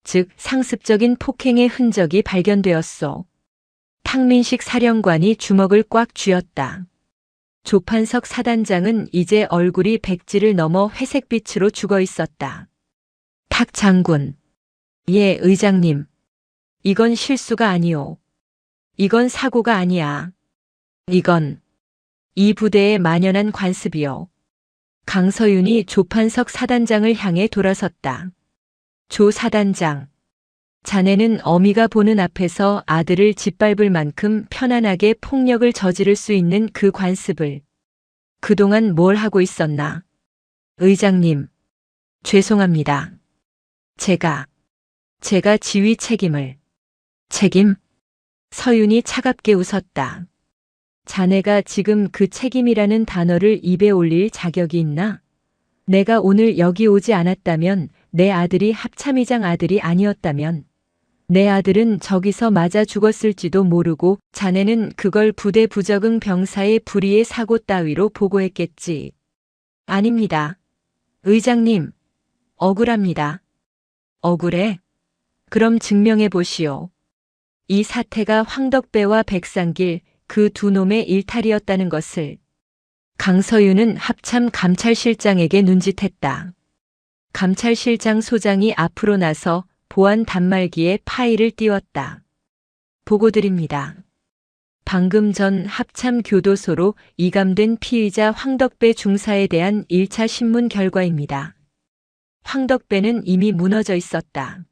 Speaker 1: 즉 상습적인 폭행의 흔적이 발견되었소. 탕민식 사령관이 주먹을 꽉 쥐었다. 조판석 사단장은 이제 얼굴이 백지를 넘어 회색빛으로 죽어 있었다. 탁 장군. 예, 의장님. 이건 실수가 아니오. 이건 사고가 아니야. 이건 이 부대의 만연한 관습이요. 강서윤이 조판석 사단장을 향해 돌아섰다. 조 사단장. 자네는 어미가 보는 앞에서 아들을 짓밟을 만큼 편안하게 폭력을 저지를 수 있는 그 관습을 그동안 뭘 하고 있었나? 의장님, 죄송합니다. 제가 지휘 책임을. 책임? 서윤이 차갑게 웃었다. 자네가 지금 그 책임이라는 단어를 입에 올릴 자격이 있나? 내가 오늘 여기 오지 않았다면, 내 아들이 합참의장 아들이 아니었다면, 내 아들은 저기서 맞아 죽었을지도 모르고 자네는 그걸 부대 부적응 병사의 불의의 사고 따위로 보고했겠지. 아닙니다. 의장님, 억울합니다. 억울해? 그럼 증명해 보시오. 이 사태가 황덕배와 백상길 그 두 놈의 일탈이었다는 것을 강서윤은 합참 감찰실장에게 눈짓했다. 감찰실장 소장이 앞으로 나서 보안 단말기에 파일을 띄웠다. 보고드립니다. 방금 전 합참 교도소로 이감된 피의자 황덕배 중사에 대한 1차 신문 결과입니다. 황덕배는 이미 무너져 있었다.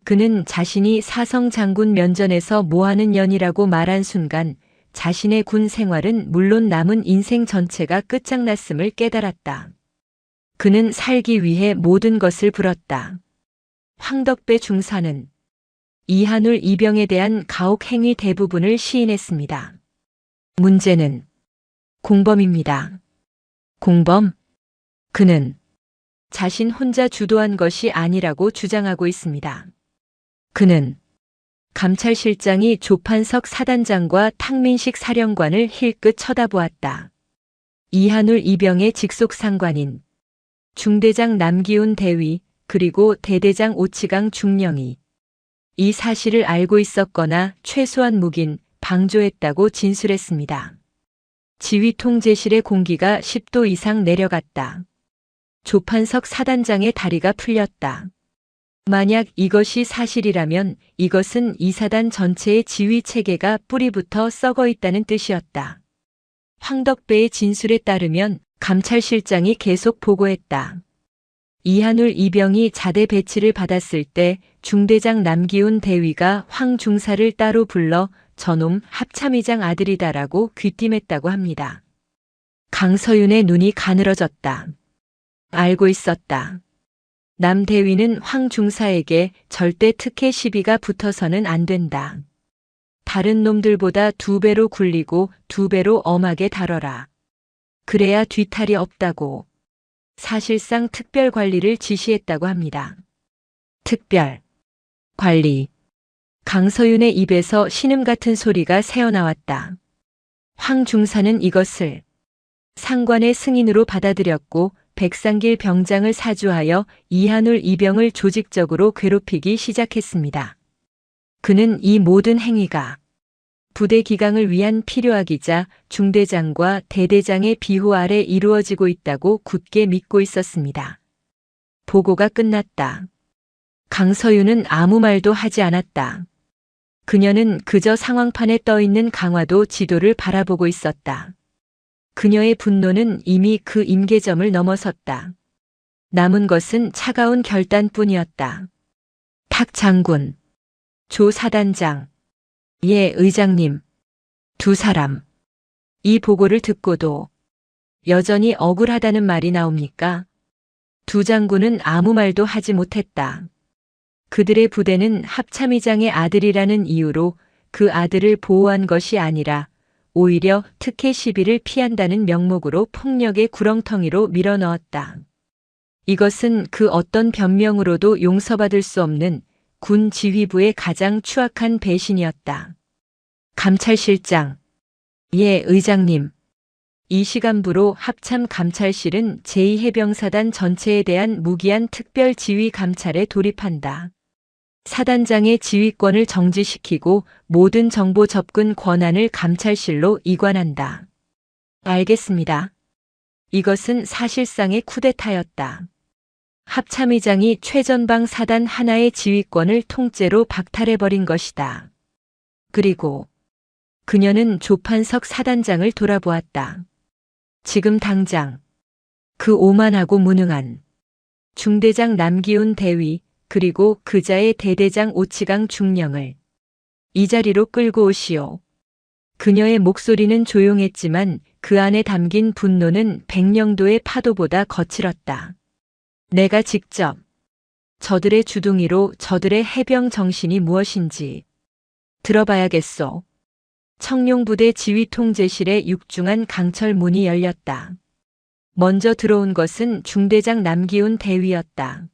Speaker 1: 그는 자신이 사성 장군 면전에서 뭐하는 년이라고 말한 순간 자신의 군 생활은 물론 남은 인생 전체가 끝장났음을 깨달았다. 그는 살기 위해 모든 것을 불었다. 황덕배 중사는 이한울 이병에 대한 가혹 행위 대부분을 시인했습니다. 문제는 공범입니다. 공범? 그는 자신 혼자 주도한 것이 아니라고 주장하고 있습니다. 그는 감찰실장이 조판석 사단장과 탕민식 사령관을 힐끗 쳐다보았다. 이한울 이병의 직속 상관인 중대장 남기훈 대위 그리고 대대장 오치강 중령이 이 사실을 알고 있었거나 최소한 묵인, 방조했다고 진술했습니다. 지휘통제실의 공기가 10도 이상 내려갔다. 조판석 사단장의 다리가 풀렸다. 만약 이것이 사실이라면 이것은 이 사단 전체의 지휘 체계가 뿌리부터 썩어 있다는 뜻이었다. 황덕배의 진술에 따르면 감찰실장이 계속 보고했다. 이한울 이병이 자대 배치를 받았을 때 중대장 남기훈 대위가 황 중사를 따로 불러 저놈 합참의장 아들이다라고 귀띔했다고 합니다. 강서윤의 눈이 가늘어졌다. 알고 있었다. 남 대위는 황 중사에게 절대 특혜 시비가 붙어서는 안 된다. 다른 놈들보다 2배로 굴리고 2배로 엄하게 다뤄라. 그래야 뒤탈이 없다고. 사실상 특별 관리를 지시했다고 합니다. 특별 관리. 강서윤의 입에서 신음 같은 소리가 새어나왔다. 황 중사는 이것을 상관의 승인으로 받아들였고 백상길 병장을 사주하여 이한울 이병을 조직적으로 괴롭히기 시작했습니다. 그는 이 모든 행위가 부대 기강을 위한 필요하기자 중대장과 대대장의 비호 아래 이루어지고 있다고 굳게 믿고 있었습니다. 보고가 끝났다. 강서윤은 아무 말도 하지 않았다. 그녀는 그저 상황판에 떠있는 강화도 지도를 바라보고 있었다. 그녀의 분노는 이미 그 임계점을 넘어섰다. 남은 것은 차가운 결단뿐이었다. 탁 장군, 조 사단장, 예 의장님, 두 사람. 이 보고를 듣고도 여전히 억울하다는 말이 나옵니까? 두 장군은 아무 말도 하지 못했다. 그들의 부대는 합참의장의 아들이라는 이유로 그 아들을 보호한 것이 아니라 오히려 특혜 시비를 피한다는 명목으로 폭력의 구렁텅이로 밀어넣었다. 이것은 그 어떤 변명으로도 용서받을 수 없는 군 지휘부의 가장 추악한 배신이었다. 감찰실장, 예 의장님. 이 시간부로 합참 감찰실은 제2해병사단 전체에 대한 무기한 특별 지휘 감찰에 돌입한다. 사단장의 지휘권을 정지시키고 모든 정보 접근 권한을 감찰실로 이관한다. 알겠습니다. 이것은 사실상의 쿠데타였다. 합참의장이 최전방 사단 하나의 지휘권을 통째로 박탈해버린 것이다. 그리고 그녀는 조판석 사단장을 돌아보았다. 지금 당장 그 오만하고 무능한 중대장 남기훈 대위 그리고 그자의 대대장 오치강 중령을 이 자리로 끌고 오시오. 그녀의 목소리는 조용했지만 그 안에 담긴 분노는 백령도의 파도보다 거칠었다. 내가 직접 저들의 주둥이로 저들의 해병 정신이 무엇인지 들어봐야겠소. 청룡부대 지휘통제실의 육중한 강철 문이 열렸다. 먼저 들어온 것은 중대장 남기훈 대위였다.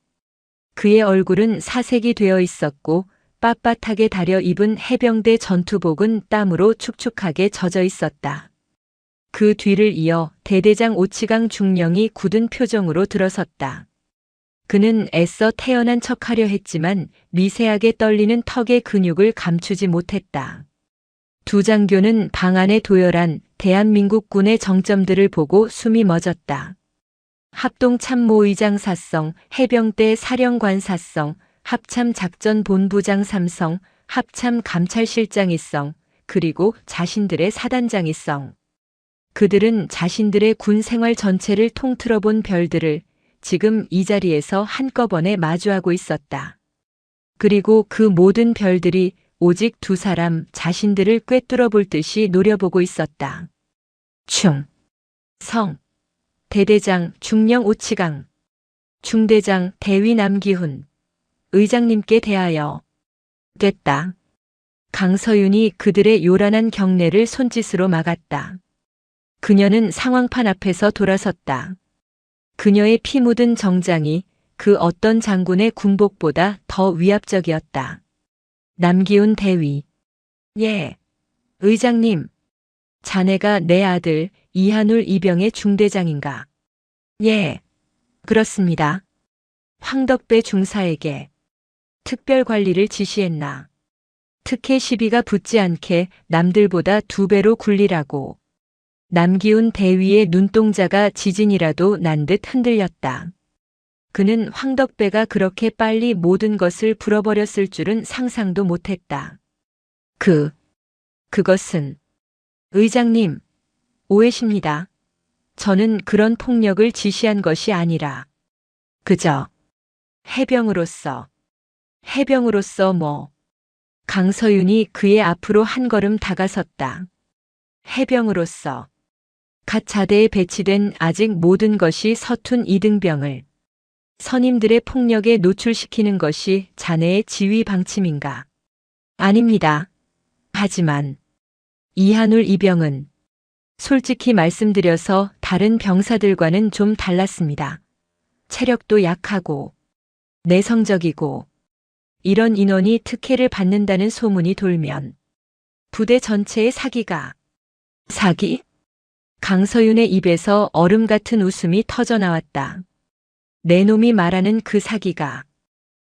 Speaker 1: 그의 얼굴은 사색이 되어 있었고 빳빳하게 다려 입은 해병대 전투복은 땀으로 축축하게 젖어 있었다. 그 뒤를 이어 대대장 오치강 중령이 굳은 표정으로 들어섰다. 그는 애써 태연한 척하려 했지만 미세하게 떨리는 턱의 근육을 감추지 못했다. 두 장교는 방 안에 도열한 대한민국군의 정점들을 보고 숨이 멎었다. 합동참모의장 사성, 해병대 사령관 사성, 합참작전본부장 삼성, 합참감찰실장 이성, 그리고 자신들의 사단장 이성. 그들은 자신들의 군 생활 전체를 통틀어 본 별들을 지금 이 자리에서 한꺼번에 마주하고 있었다. 그리고 그 모든 별들이 오직 두 사람 자신들을 꿰뚫어 볼 듯이 노려보고 있었다. 충, 성, 대대장 중령 오치강, 중대장 대위 남기훈, 의장님께 대하여 됐다. 강서윤이 그들의 요란한 경례를 손짓으로 막았다. 그녀는 상황판 앞에서 돌아섰다. 그녀의 피 묻은 정장이 그 어떤 장군의 군복보다 더 위압적이었다. 남기훈 대위. 예. 의장님. 자네가 내 아들 이한울 이병의 중대장인가? 예. 그렇습니다. 황덕배 중사에게 특별 관리를 지시했나? 특혜 시비가 붙지 않게 남들보다 2배로 굴리라고. 남기훈 대위의 눈동자가 지진이라도 난 듯 흔들렸다. 그는 황덕배가 그렇게 빨리 모든 것을 풀어버렸을 줄은 상상도 못했다. 그것은 의장님, 오해십니다. 저는 그런 폭력을 지시한 것이 아니라 그저 해병으로서 뭐. 강서윤이 그의 앞으로 한 걸음 다가섰다. 해병으로서 갓 자대에 배치된 아직 모든 것이 서툰 이등병을 선임들의 폭력에 노출시키는 것이 자네의 지휘 방침인가? 아닙니다. 하지만 이한울 이병은 솔직히 말씀드려서 다른 병사들과는 좀 달랐습니다. 체력도 약하고 내성적이고 이런 인원이 특혜를 받는다는 소문이 돌면 부대 전체의 사기가 사기? 강서윤의 입에서 얼음 같은 웃음이 터져 나왔다. 내 놈이 말하는 그 사기가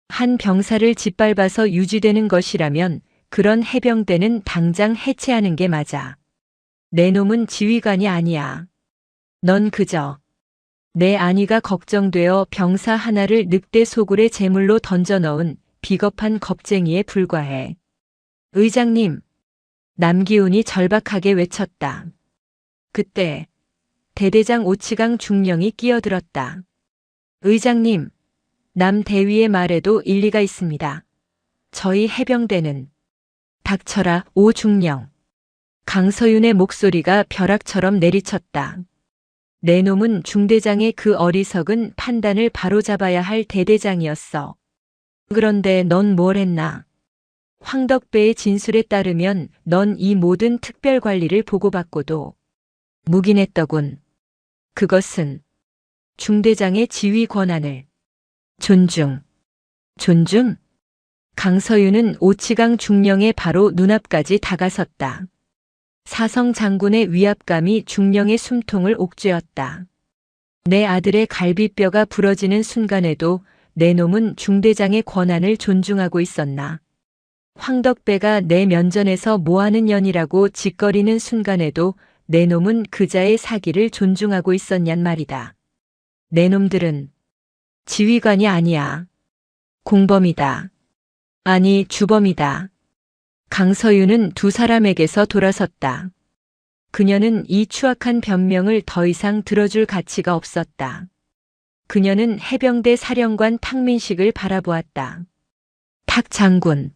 Speaker 1: 한 병사를 짓밟아서 유지되는 것이라면 그런 해병대는 당장 해체하는 게 맞아. 내 놈은 지휘관이 아니야. 넌 그저 내 안위가 걱정되어 병사 하나를 늑대 소굴의 제물로 던져 넣은 비겁한 겁쟁이에 불과해. 의장님, 남기훈이 절박하게 외쳤다. 그때 대대장 오치강 중령이 끼어들었다. 의장님, 남 대위의 말에도 일리가 있습니다. 저희 해병대는 닥쳐라 오 중령. 강서윤의 목소리가 벼락처럼 내리쳤다. 내 놈은 중대장의 그 어리석은 판단을 바로잡아야 할 대대장이었어. 그런데 넌 뭘 했나? 황덕배의 진술에 따르면 넌 이 모든 특별 관리를 보고받고도 묵인했더군. 그것은 중대장의 지휘 권한을 존중. 강서윤은 오치강 중령의 바로 눈앞까지 다가섰다. 사성 장군의 위압감이 중령의 숨통을 옥죄었다. 내 아들의 갈비뼈가 부러지는 순간에도 내 놈은 중대장의 권한을 존중하고 있었나? 황덕배가 내 면전에서 뭐하는 년이라고 짓거리는 순간에도 내 놈은 그자의 사기를 존중하고 있었냔 말이다. 내 놈들은 지휘관이 아니야. 공범이다. 아니, 주범이다. 강서윤은 두 사람에게서 돌아섰다. 그녀는 이 추악한 변명을 더 이상 들어줄 가치가 없었다. 그녀는 해병대 사령관 탁민식을 바라보았다. 탁 장군.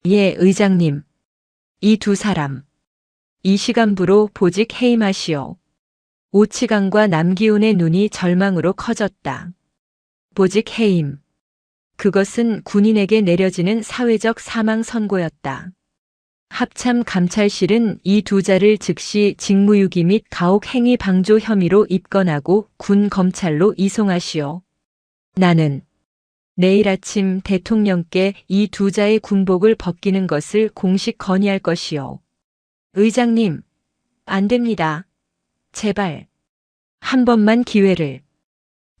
Speaker 1: 예, 의장님. 이 두 사람. 이 시간부로 보직 해임하시오. 오치강과 남기훈의 눈이 절망으로 커졌다. 보직 해임. 그것은 군인에게 내려지는 사회적 사망 선고였다. 합참 감찰실은 이 두 자를 즉시 직무유기 및 가혹 행위 방조 혐의로 입건하고 군 검찰로 이송하시오. 나는 내일 아침 대통령께 이 두 자의 군복을 벗기는 것을 공식 건의할 것이오. 의장님, 안 됩니다. 제발. 한 번만 기회를.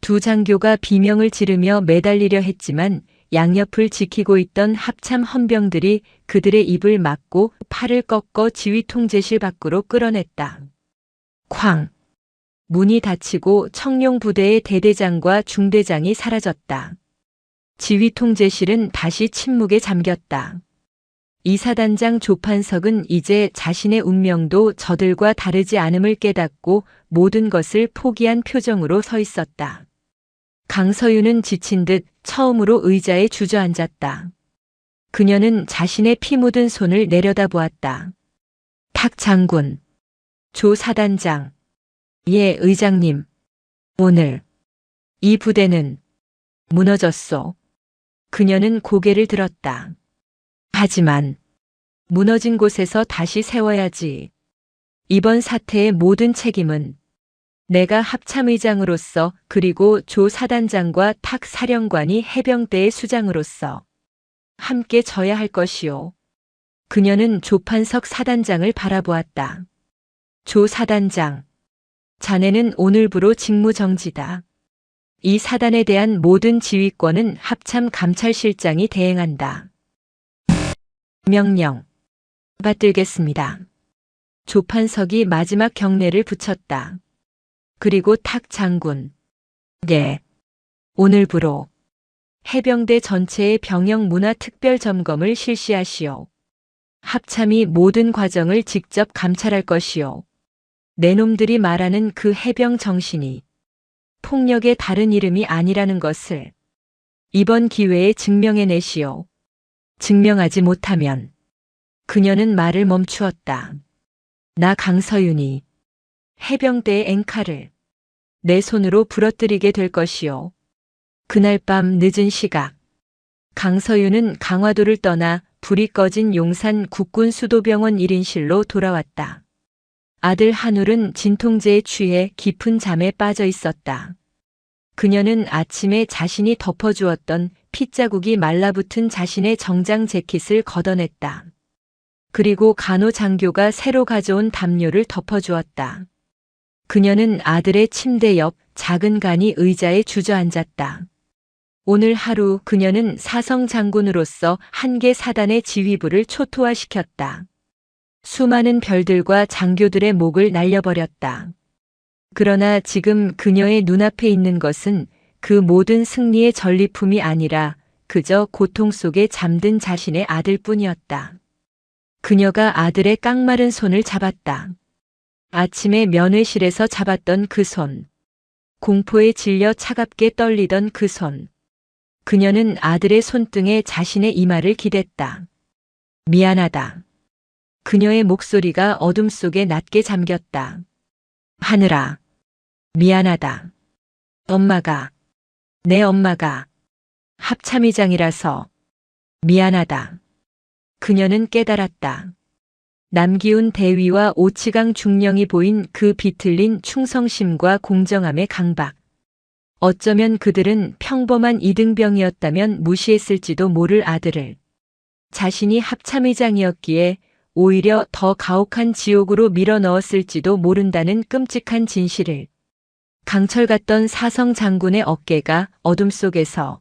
Speaker 1: 두 장교가 비명을 지르며 매달리려 했지만 양옆을 지키고 있던 합참 헌병들이 그들의 입을 막고 팔을 꺾어 지휘 통제실 밖으로 끌어냈다. 쾅! 문이 닫히고 청룡 부대의 대대장과 중대장이 사라졌다. 지휘 통제실은 다시 침묵에 잠겼다. 이사단장 조판석은 이제 자신의 운명도 저들과 다르지 않음을 깨닫고 모든 것을 포기한 표정으로 서 있었다. 강서윤은 지친 듯 처음으로 의자에 주저앉았다. 그녀는 자신의 피 묻은 손을 내려다보았다. 탁 장군, 조 사단장, 예 의장님, 오늘 이 부대는 무너졌소. 그녀는 고개를 들었다. 하지만 무너진 곳에서 다시 세워야지. 이번 사태의 모든 책임은 내가 합참의장으로서 그리고 조 사단장과 탁 사령관이 해병대의 수장으로서 함께 져야 할 것이오. 그녀는 조판석 사단장을 바라보았다. 조 사단장, 자네는 오늘부로 직무정지다. 이 사단에 대한 모든 지휘권은 합참 감찰실장이 대행한다. 명령 받들겠습니다. 조판석이 마지막 경례를 붙였다. 그리고 탁 장군, 예, 오늘부로 해병대 전체의 병영 문화 특별 점검을 실시하시오. 합참이 모든 과정을 직접 감찰할 것이오. 내 놈들이 말하는 그 해병 정신이 폭력의 다른 이름이 아니라는 것을 이번 기회에 증명해내시오. 증명하지 못하면 그녀는 말을 멈추었다. 나 강서윤이 해병대의 앵칼을 내 손으로 부러뜨리게 될 것이오. 그날 밤 늦은 시각, 강서윤은 강화도를 떠나 불이 꺼진 용산 국군수도병원 1인실로 돌아왔다. 아들 한울은 진통제에 취해 깊은 잠에 빠져 있었다. 그녀는 아침에 자신이 덮어주었던 핏자국이 말라붙은 자신의 정장 재킷을 걷어냈다. 그리고 간호장교가 새로 가져온 담요를 덮어주었다. 그녀는 아들의 침대 옆 작은 간이 의자에 주저앉았다. 오늘 하루 그녀는 사성 장군으로서 한 개 사단의 지휘부를 초토화시켰다. 수많은 별들과 장교들의 목을 날려버렸다. 그러나 지금 그녀의 눈앞에 있는 것은 그 모든 승리의 전리품이 아니라 그저 고통 속에 잠든 자신의 아들뿐이었다. 그녀가 아들의 깡마른 손을 잡았다. 아침에 면회실에서 잡았던 그 손. 공포에 질려 차갑게 떨리던 그 손. 그녀는 아들의 손등에 자신의 이마를 기댔다. 미안하다. 그녀의 목소리가 어둠 속에 낮게 잠겼다. 하늘아, 미안하다. 엄마가, 내 엄마가 합참의장이라서 미안하다. 그녀는 깨달았다. 남기훈 대위와 오치강 중령이 보인 그 비틀린 충성심과 공정함의 강박. 어쩌면 그들은 평범한 이등병이었다면 무시했을지도 모를 아들을 자신이 합참의장이었기에 오히려 더 가혹한 지옥으로 밀어넣었을지도 모른다는 끔찍한 진실을 강철 같던 사성 장군의 어깨가 어둠 속에서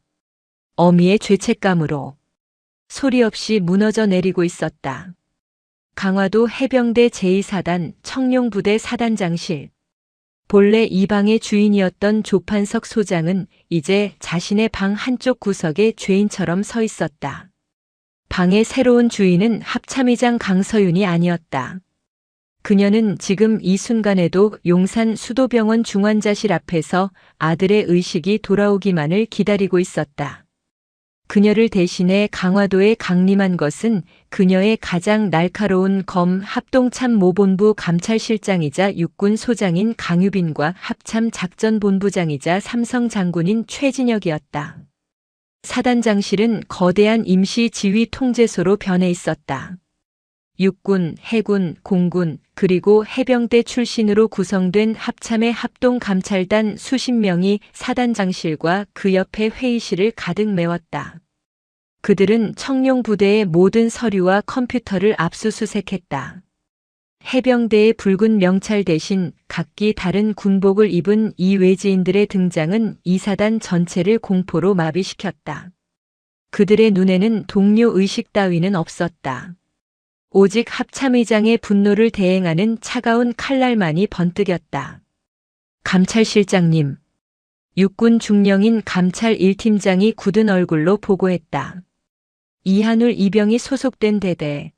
Speaker 1: 어미의 죄책감으로 소리 없이 무너져 내리고 있었다. 강화도 해병대 제2사단 청룡부대 사단장실. 본래 이 방의 주인이었던 조판석 소장은 이제 자신의 방 한쪽 구석에 죄인처럼 서 있었다. 방의 새로운 주인은 합참의장 강서윤이 아니었다. 그녀는 지금 이 순간에도 용산 수도병원 중환자실 앞에서 아들의 의식이 돌아오기만을 기다리고 있었다. 그녀를 대신해 강화도에 강림한 것은 그녀의 가장 날카로운 검 합동참모본부 감찰실장이자 육군 소장인 강유빈과 합참 작전본부장이자 삼성 장군인 최진혁이었다. 사단장실은 거대한 임시 지휘 통제소로 변해 있었다. 육군, 해군, 공군, 그리고 해병대 출신으로 구성된 합참의 합동감찰단 수십 명이 사단장실과 그 옆에 회의실을 가득 메웠다. 그들은 청룡부대의 모든 서류와 컴퓨터를 압수수색했다. 해병대의 붉은 명찰 대신 각기 다른 군복을 입은 이 외지인들의 등장은 이사단 전체를 공포로 마비시켰다. 그들의 눈에는 동료 의식 따위는 없었다. 오직 합참의장의 분노를 대행하는 차가운 칼날만이 번뜩였다. 감찰실장님. 육군 중령인 감찰 1팀장이 굳은 얼굴로 보고했다. 이한울 이병이 소속된 대대.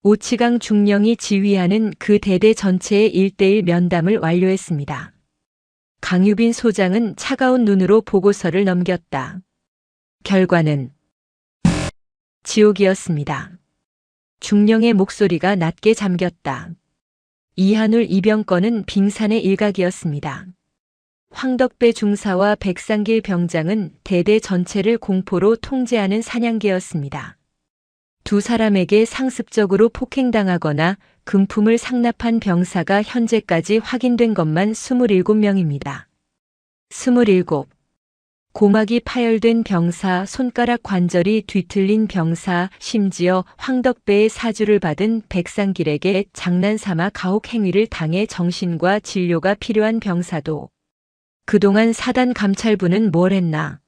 Speaker 1: 오치강 중령이 지휘하는 그 대대 전체의 1:1 면담을 완료했습니다. 강유빈 소장은 차가운 눈으로 보고서를 넘겼다. 결과는 지옥이었습니다. 중령의 목소리가 낮게 잠겼다. 이한울 이병 건은 빙산의 일각이었습니다. 황덕배 중사와 백상길 병장은 대대 전체를 공포로 통제하는 사냥개였습니다. 두 사람에게 상습적으로 폭행당하거나 금품을 상납한 병사가 현재까지 확인된 것만 27명입니다. 27. 고막이 파열된 병사, 손가락 관절이 뒤틀린 병사, 심지어 황덕배의 사주를 받은 백상길에게 장난삼아 가혹 행위를 당해 정신과 진료가 필요한 병사도. 그동안 사단 감찰부는 뭘 했나?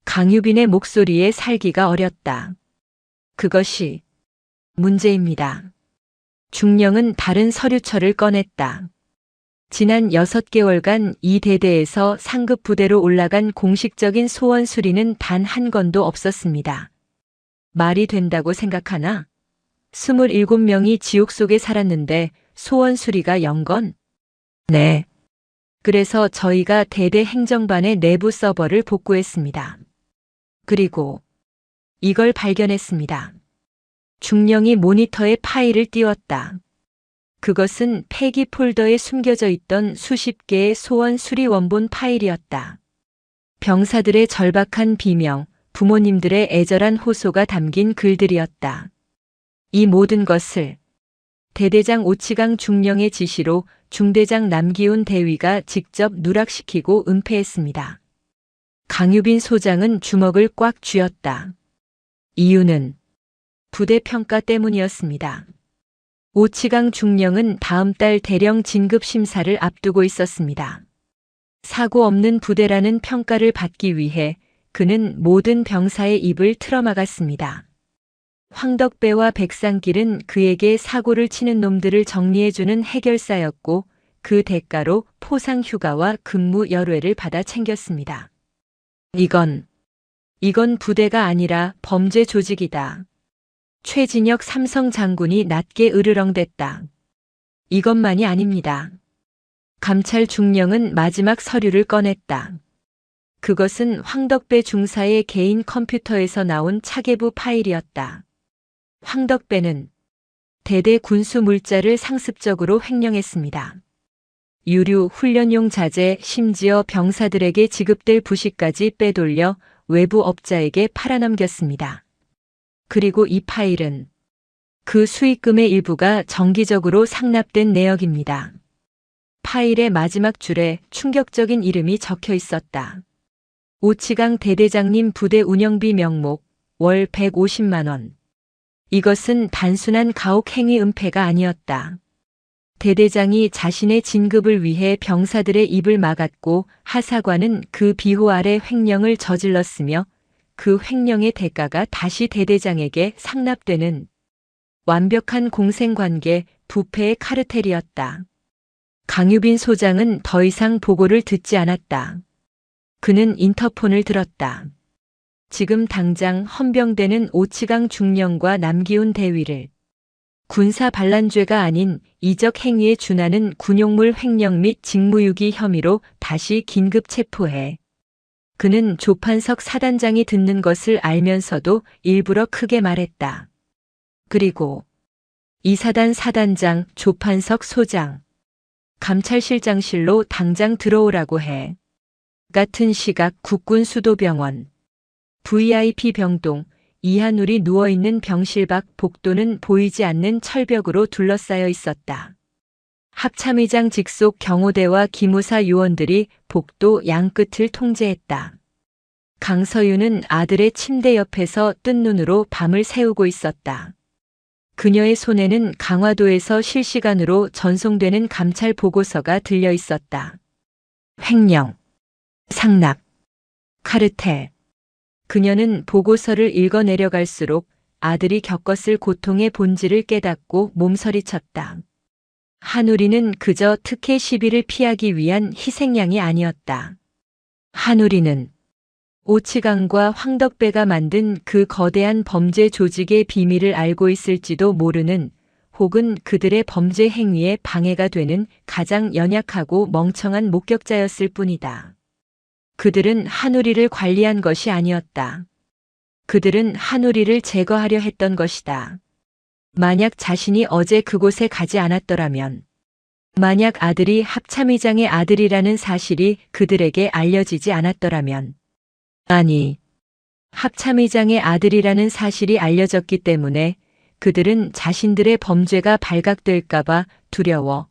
Speaker 1: 강유빈의 목소리에 살기가 어렸다. 그것이 문제입니다. 중령은 다른 서류처를 꺼냈다. 지난 6개월간 이 대대에서 상급 부대로 올라간 공식적인 소원 수리는 단 한 건도 없었습니다. 말이 된다고 생각하나? 27명이 지옥 속에 살았는데 소원 수리가 0건? 네. 그래서 저희가 대대 행정반의 내부 서버를 복구했습니다. 그리고 이걸 발견했습니다. 중령이 모니터에 파일을 띄웠다. 그것은 폐기 폴더에 숨겨져 있던 수십 개의 소원 수리 원본 파일이었다. 병사들의 절박한 비명, 부모님들의 애절한 호소가 담긴 글들이었다. 이 모든 것을 대대장 오치강 중령의 지시로 중대장 남기훈 대위가 직접 누락시키고 은폐했습니다. 강유빈 소장은 주먹을 꽉 쥐었다. 이유는 부대 평가 때문이었습니다. 오치강 중령은 다음 달 대령 진급 심사를 앞두고 있었습니다. 사고 없는 부대라는 평가를 받기 위해 그는 모든 병사의 입을 틀어막았습니다. 황덕배와 백상길은 그에게 사고를 치는 놈들을 정리해주는 해결사였고 그 대가로 포상 휴가와 근무 열외를 받아 챙겼습니다. 이건 부대가 아니라 범죄 조직이다. 최진혁 삼성 장군이 낮게 으르렁댔다. 이것만이 아닙니다. 감찰 중령은 마지막 서류를 꺼냈다. 그것은 황덕배 중사의 개인 컴퓨터에서 나온 차계부 파일이었다. 황덕배는 대대 군수 물자를 상습적으로 횡령했습니다. 유류, 훈련용 자재, 심지어 병사들에게 지급될 부식까지 빼돌려 외부 업자에게 팔아넘겼습니다. 그리고 이 파일은 그 수익금의 일부가 정기적으로 상납된 내역입니다. 파일의 마지막 줄에 충격적인 이름이 적혀 있었다. 오치강 대대장님 부대 운영비 명목, 월 150만 원. 이것은 단순한 가혹행위 은폐가 아니었다. 대대장이 자신의 진급을 위해 병사들의 입을 막았고 하사관은 그 비호 아래 횡령을 저질렀으며 그 횡령의 대가가 다시 대대장에게 상납되는 완벽한 공생관계, 부패의 카르텔이었다. 강유빈 소장은 더 이상 보고를 듣지 않았다. 그는 인터폰을 들었다. 지금 당장 헌병대는 오치강 중령과 남기훈 대위를 군사 반란죄가 아닌 이적 행위에 준하는 군용물 횡령 및 직무유기 혐의로 다시 긴급 체포해. 그는 조판석 사단장이 듣는 것을 알면서도 일부러 크게 말했다. 그리고 이사단 사단장, 조판석 소장, 감찰실장실로 당장 들어오라고 해. 같은 시각 국군 수도병원, VIP 병동, 이한울이 누워있는 병실 밖 복도는 보이지 않는 철벽으로 둘러싸여 있었다. 합참의장 직속 경호대와 기무사 요원들이 복도 양끝을 통제했다. 강서윤은 아들의 침대 옆에서 뜬 눈으로 밤을 새우고 있었다. 그녀의 손에는 강화도에서 실시간으로 전송되는 감찰 보고서가 들려 있었다. 횡령, 상납, 카르텔. 그녀는 보고서를 읽어 내려갈수록 아들이 겪었을 고통의 본질을 깨닫고 몸서리쳤다. 한우리는 그저 특혜 시비를 피하기 위한 희생양이 아니었다. 한우리는 오치강과 황덕배가 만든 그 거대한 범죄 조직의 비밀을 알고 있을지도 모르는, 혹은 그들의 범죄 행위에 방해가 되는 가장 연약하고 멍청한 목격자였을 뿐이다. 그들은 한우리를 관리한 것이 아니었다. 그들은 한우리를 제거하려 했던 것이다. 만약 자신이 어제 그곳에 가지 않았더라면, 만약 아들이 합참의장의 아들이라는 사실이 그들에게 알려지지 않았더라면, 아니, 합참의장의 아들이라는 사실이 알려졌기 때문에 그들은 자신들의 범죄가 발각될까봐 두려워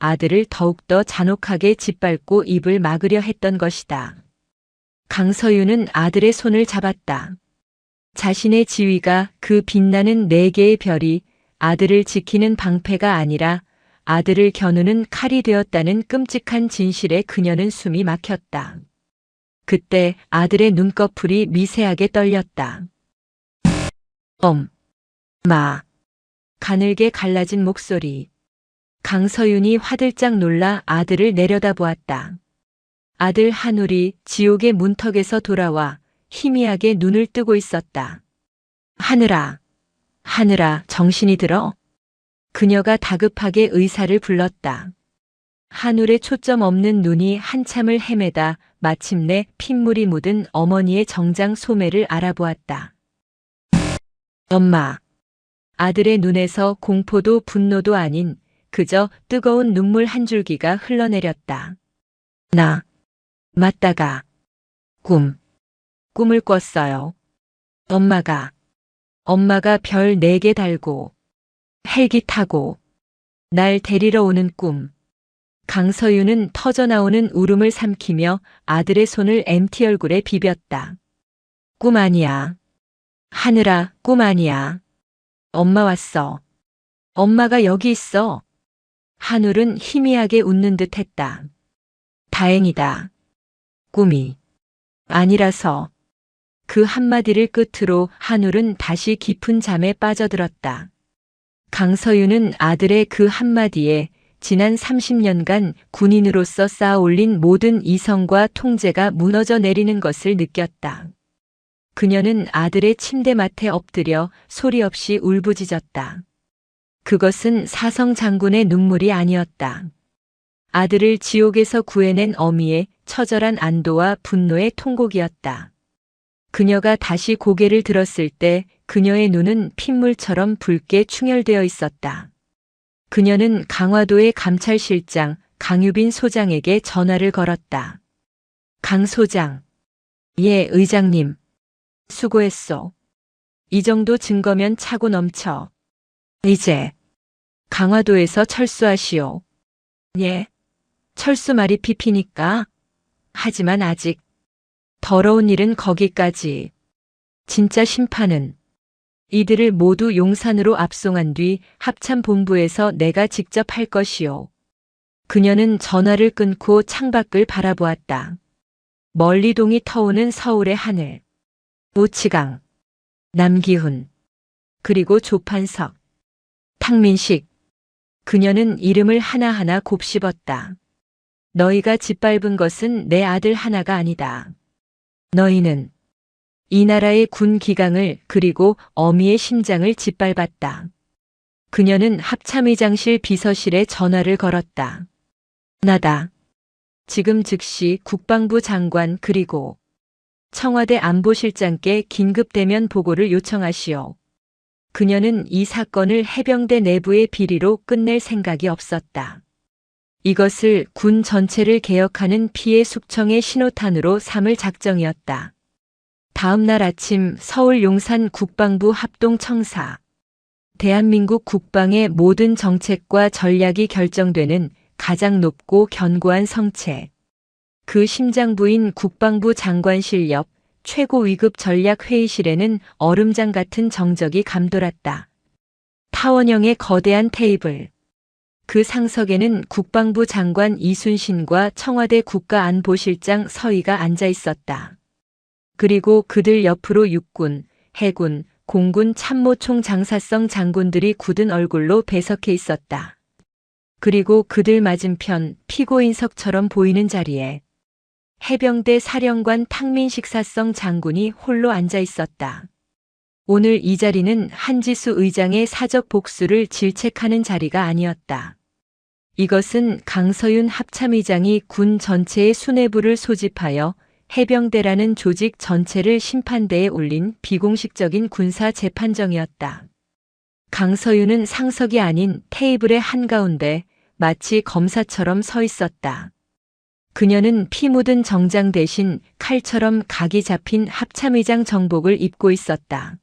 Speaker 1: 아들을 더욱더 잔혹하게 짓밟고 입을 막으려 했던 것이다. 강서윤은 아들의 손을 잡았다. 자신의 지위가, 그 빛나는 네 개의 별이 아들을 지키는 방패가 아니라 아들을 겨누는 칼이 되었다는 끔찍한 진실에 그녀는 숨이 막혔다. 그때 아들의 눈꺼풀이 미세하게 떨렸다. 엄마. 가늘게 갈라진 목소리. 강서윤이 화들짝 놀라 아들을 내려다보았다. 아들 한우리 지옥의 문턱에서 돌아와 희미하게 눈을 뜨고 있었다. 하늘아, 하늘아, 정신이 들어? 그녀가 다급하게 의사를 불렀다. 한울의 초점 없는 눈이 한참을 헤매다 마침내 핏물이 묻은 어머니의 정장 소매를 알아보았다. 엄마. 아들의 눈에서 공포도 분노도 아닌 그저 뜨거운 눈물 한 줄기가 흘러내렸다. 나 맞다가 꿈을 꿨어요. 엄마가 별 4개 달고 헬기 타고 날 데리러 오는 꿈. 강서윤은 터져나오는 울음을 삼키며 아들의 손을 MT 얼굴에 비볐다. 꿈 아니야. 하늘아, 꿈 아니야. 엄마 왔어. 엄마가 여기 있어. 한울은 희미하게 웃는 듯 했다. 다행이다. 꿈이 아니라서. 그 한마디를 끝으로 한울은 다시 깊은 잠에 빠져들었다. 강서윤은 아들의 그 한마디에 지난 30년간 군인으로서 쌓아올린 모든 이성과 통제가 무너져 내리는 것을 느꼈다. 그녀는 아들의 침대맡에 엎드려 소리 없이 울부짖었다. 그것은 사성 장군의 눈물이 아니었다. 아들을 지옥에서 구해낸 어미의 처절한 안도와 분노의 통곡이었다. 그녀가 다시 고개를 들었을 때 그녀의 눈은 핏물처럼 붉게 충혈되어 있었다. 그녀는 강화도의 감찰실장 강유빈 소장에게 전화를 걸었다. 강 소장. 예, 의장님. 수고했어. 이 정도 증거면 차고 넘쳐. 이제 강화도에서 철수하시오. 예. 철수 말이 피피니까. 하지만 아직 더러운 일은 거기까지. 진짜 심판은 이들을 모두 용산으로 압송한 뒤 합참본부에서 내가 직접 할 것이오. 그녀는 전화를 끊고 창밖을 바라보았다. 멀리 동이 터오는 서울의 하늘. 오치강, 남기훈, 그리고 조판석, 탕민식. 그녀는 이름을 하나하나 곱씹었다. 너희가 짓밟은 것은 내 아들 하나가 아니다. 너희는 이 나라의 군 기강을 그리고 어미의 심장을 짓밟았다. 그녀는 합참의장실 비서실에 전화를 걸었다. 나다. 지금 즉시 국방부 장관 그리고 청와대 안보실장께 긴급 대면 보고를 요청하시오. 그녀는 이 사건을 해병대 내부의 비리로 끝낼 생각이 없었다. 이것을 군 전체를 개혁하는 피해 숙청의 신호탄으로 삼을 작정이었다. 다음 날 아침 서울 용산 국방부 합동청사. 대한민국 국방의 모든 정책과 전략이 결정되는 가장 높고 견고한 성체. 그 심장부인 국방부 장관실 옆 최고 위급 전략회의실에는 얼음장 같은 정적이 감돌았다. 타원형의 거대한 테이블. 그 상석에는 국방부 장관 이순신과 청와대 국가안보실장 서희가 앉아 있었다. 그리고 그들 옆으로 육군, 해군, 공군 참모총 장사성 장군들이 굳은 얼굴로 배석해 있었다. 그리고 그들 맞은편 피고인석처럼 보이는 자리에 해병대 사령관 탕민식 사성 장군이 홀로 앉아 있었다. 오늘 이 자리는 한지수 의장의 사적 복수를 질책하는 자리가 아니었다. 이것은 강서윤 합참의장이 군 전체의 수뇌부를 소집하여 해병대라는 조직 전체를 심판대에 올린 비공식적인 군사 재판정이었다. 강서윤은 상석이 아닌 테이블의 한가운데 마치 검사처럼 서 있었다. 그녀는 피 묻은 정장 대신 칼처럼 각이 잡힌 합참의장 정복을 입고 있었다.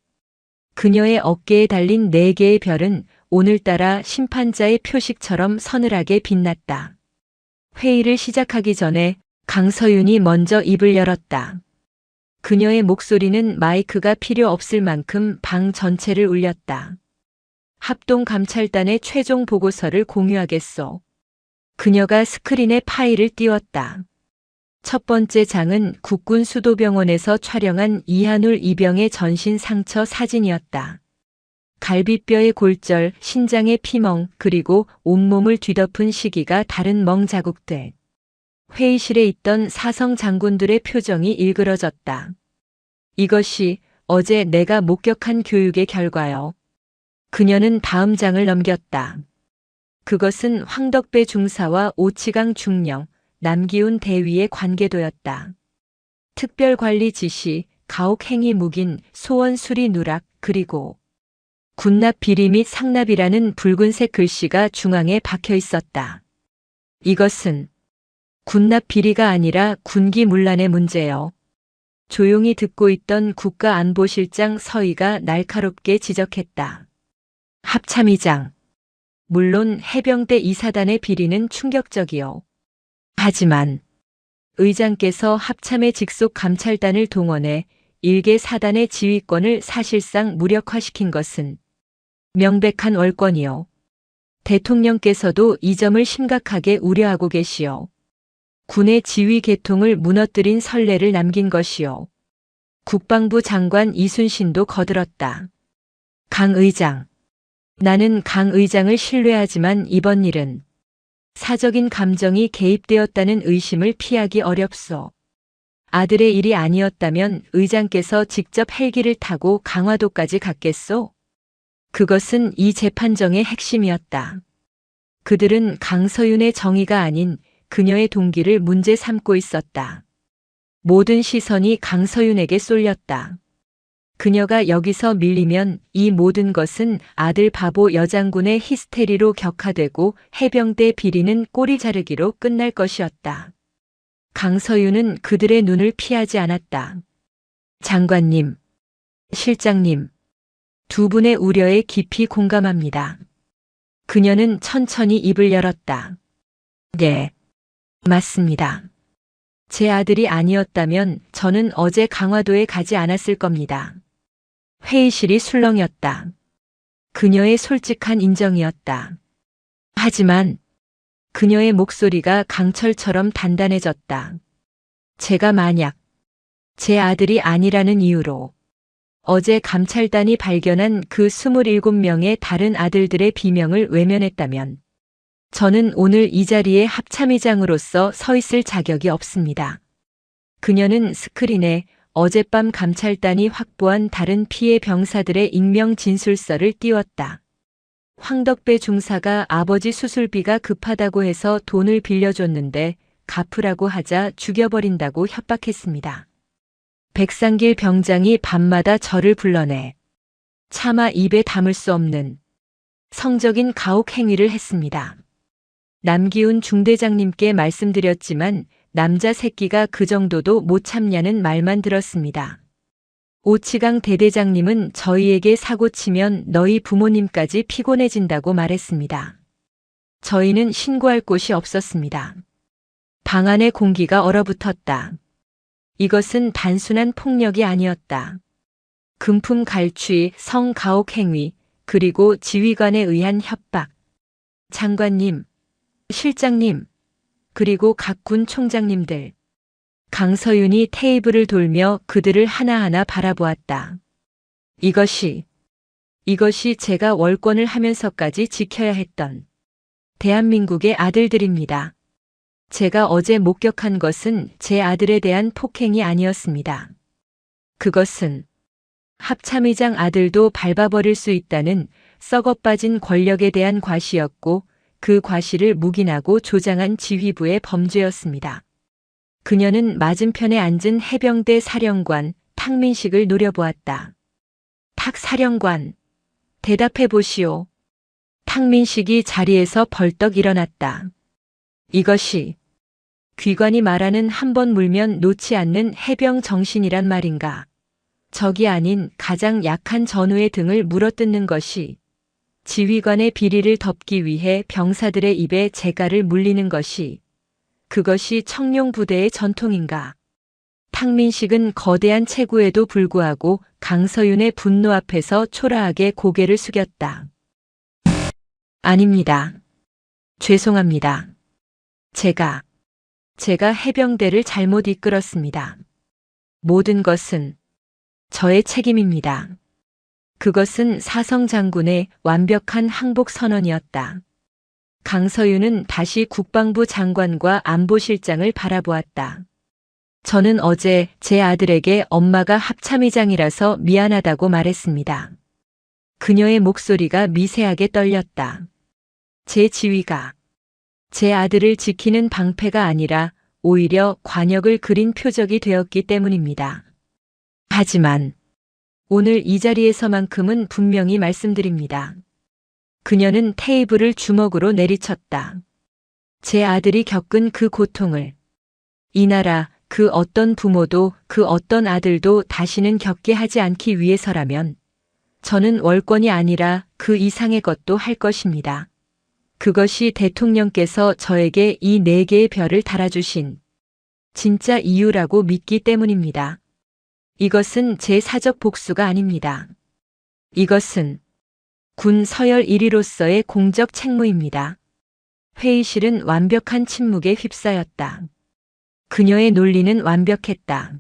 Speaker 1: 그녀의 어깨에 달린 4개의 별은 오늘따라 심판자의 표식처럼 서늘하게 빛났다. 회의를 시작하기 전에 강서윤이 먼저 입을 열었다. 그녀의 목소리는 마이크가 필요 없을 만큼 방 전체를 울렸다. 합동감찰단의 최종 보고서를 공유하겠소. 그녀가 스크린에 파일을 띄웠다. 첫 번째 장은 국군 수도병원에서 촬영한 이한울 이병의 전신 상처 사진이었다. 갈비뼈의 골절, 신장의 피멍, 그리고 온몸을 뒤덮은 시기가 다른 멍 자국들. 회의실에 있던 사성 장군들의 표정이 일그러졌다. 이것이 어제 내가 목격한 교육의 결과요. 그녀는 다음 장을 넘겼다. 그것은 황덕배 중사와 오치강 중령, 남기훈 대위의 관계도였다. 특별관리 지시, 가혹행위 묵인, 소원 수리 누락, 그리고 군납 비리 및 상납이라는 붉은색 글씨가 중앙에 박혀 있었다. 이것은 군납 비리가 아니라 군기문란의 문제요. 조용히 듣고 있던 국가안보실장 서희가 날카롭게 지적했다. 합참의장. 물론 해병대 이사단의 비리는 충격적이요. 하지만 의장께서 합참의 직속 감찰단을 동원해 일개 사단의 지휘권을 사실상 무력화시킨 것은 명백한 월권이요. 대통령께서도 이 점을 심각하게 우려하고 계시오. 군의 지휘 계통을 무너뜨린 선례를 남긴 것이요. 국방부 장관 이순신도 거들었다. 강 의장. 나는 강 의장을 신뢰하지만 이번 일은 사적인 감정이 개입되었다는 의심을 피하기 어렵소. 아들의 일이 아니었다면 의장께서 직접 헬기를 타고 강화도까지 갔겠소? 그것은 이 재판정의 핵심이었다. 그들은 강서윤의 정의가 아닌 그녀의 동기를 문제 삼고 있었다. 모든 시선이 강서윤에게 쏠렸다. 그녀가 여기서 밀리면 이 모든 것은 아들 바보 여장군의 히스테리로 격화되고 해병대 비리는 꼬리 자르기로 끝날 것이었다. 강서윤은 그들의 눈을 피하지 않았다. 장관님, 실장님, 두 분의 우려에 깊이 공감합니다. 그녀는 천천히 입을 열었다. 네, 맞습니다. 제 아들이 아니었다면 저는 어제 강화도에 가지 않았을 겁니다. 회의실이 술렁였다. 그녀의 솔직한 인정이었다. 하지만 그녀의 목소리가 강철처럼 단단해졌다. 제가 만약 제 아들이 아니라는 이유로 어제 감찰단이 발견한 그 27명의 다른 아들들의 비명을 외면했다면 저는 오늘 이 자리에 합참의장으로서 서 있을 자격이 없습니다. 그녀는 스크린에 어젯밤 감찰단이 확보한 다른 피해 병사들의 익명 진술서를 띄웠다. 황덕배 중사가 아버지 수술비가 급하다고 해서 돈을 빌려줬는데 갚으라고 하자 죽여버린다고 협박했습니다. 백상길 병장이 밤마다 저를 불러내 차마 입에 담을 수 없는 성적인 가혹 행위를 했습니다. 남기훈 중대장님께 말씀드렸지만 남자 새끼가 그 정도도 못 참냐는 말만 들었습니다. 오치강 대대장님은 저희에게 사고치면 너희 부모님까지 피곤해진다고 말했습니다. 저희는 신고할 곳이 없었습니다. 방 안의 공기가 얼어붙었다. 이것은 단순한 폭력이 아니었다. 금품 갈취, 성가혹 행위, 그리고 지휘관에 의한 협박. 장관님, 실장님, 그리고 각 군 총장님들. 강서윤이 테이블을 돌며 그들을 하나하나 바라보았다. 이것이 제가 월권을 하면서까지 지켜야 했던 대한민국의 아들들입니다. 제가 어제 목격한 것은 제 아들에 대한 폭행이 아니었습니다. 그것은 합참의장 아들도 밟아버릴 수 있다는 썩어빠진 권력에 대한 과시였고 그 과시를 묵인하고 조장한 지휘부의 범죄였습니다. 그녀는 맞은편에 앉은 해병대 사령관 탁민식을 노려보았다. 탁 사령관, 대답해 보시오. 탁민식이 자리에서 벌떡 일어났다. 이것이 귀관이 말하는 한 번 물면 놓지 않는 해병 정신이란 말인가. 적이 아닌 가장 약한 전우의 등을 물어뜯는 것이 지휘관의 비리를 덮기 위해 병사들의 입에 재갈을 물리는 것이 그것이 청룡 부대의 전통인가. 탁민식은 거대한 체구에도 불구하고 강서윤의 분노 앞에서 초라하게 고개를 숙였다. 아닙니다. 죄송합니다. 제가 해병대를 잘못 이끌었습니다. 모든 것은 저의 책임입니다. 그것은 사성 장군의 완벽한 항복 선언이었다. 강서윤은 다시 국방부 장관과 안보실장을 바라보았다. 저는 어제 제 아들에게 엄마가 합참의장이라서 미안하다고 말했습니다. 그녀의 목소리가 미세하게 떨렸다. 제 지위가 제 아들을 지키는 방패가 아니라 오히려 관역을 그린 표적이 되었기 때문입니다. 하지만 오늘 이 자리에서만큼은 분명히 말씀드립니다. 그녀는 테이블을 주먹으로 내리쳤다. 제 아들이 겪은 그 고통을 이 나라 그 어떤 부모도 그 어떤 아들도 다시는 겪게 하지 않기 위해서라면 저는 월권이 아니라 그 이상의 것도 할 것입니다. 그것이 대통령께서 저에게 이 4개의 별을 달아주신 진짜 이유라고 믿기 때문입니다. 이것은 제 사적 복수가 아닙니다. 이것은 군 서열 1위로서의 공적 책무입니다. 회의실은 완벽한 침묵에 휩싸였다. 그녀의 논리는 완벽했다.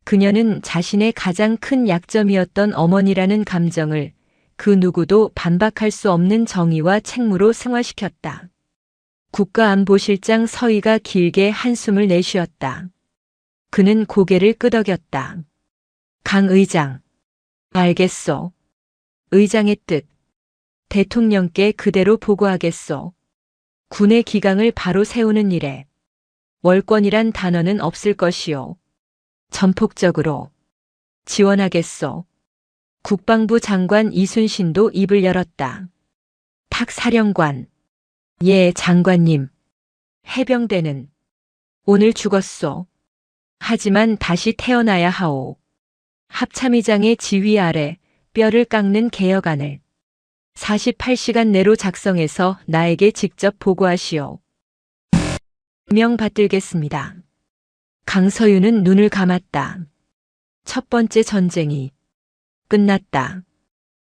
Speaker 1: 그녀는 자신의 가장 큰 약점이었던 어머니라는 감정을 그 누구도 반박할 수 없는 정의와 책무로 승화시켰다. 국가안보실장 서희가 길게 한숨을 내쉬었다. 그는 고개를 끄덕였다. 강 의장. 알겠소. 의장의 뜻. 대통령께 그대로 보고하겠소. 군의 기강을 바로 세우는 일에 월권이란 단어는 없을 것이요. 전폭적으로 지원하겠소. 국방부 장관 이순신도 입을 열었다. 탁 사령관. 예, 장관님. 해병대는 오늘 죽었소. 하지만 다시 태어나야 하오. 합참의장의 지휘 아래 뼈를 깎는 개혁안을 48시간 내로 작성해서 나에게 직접 보고하시오. 명 받들겠습니다. 강서윤은 눈을 감았다. 첫 번째 전쟁이 끝났다.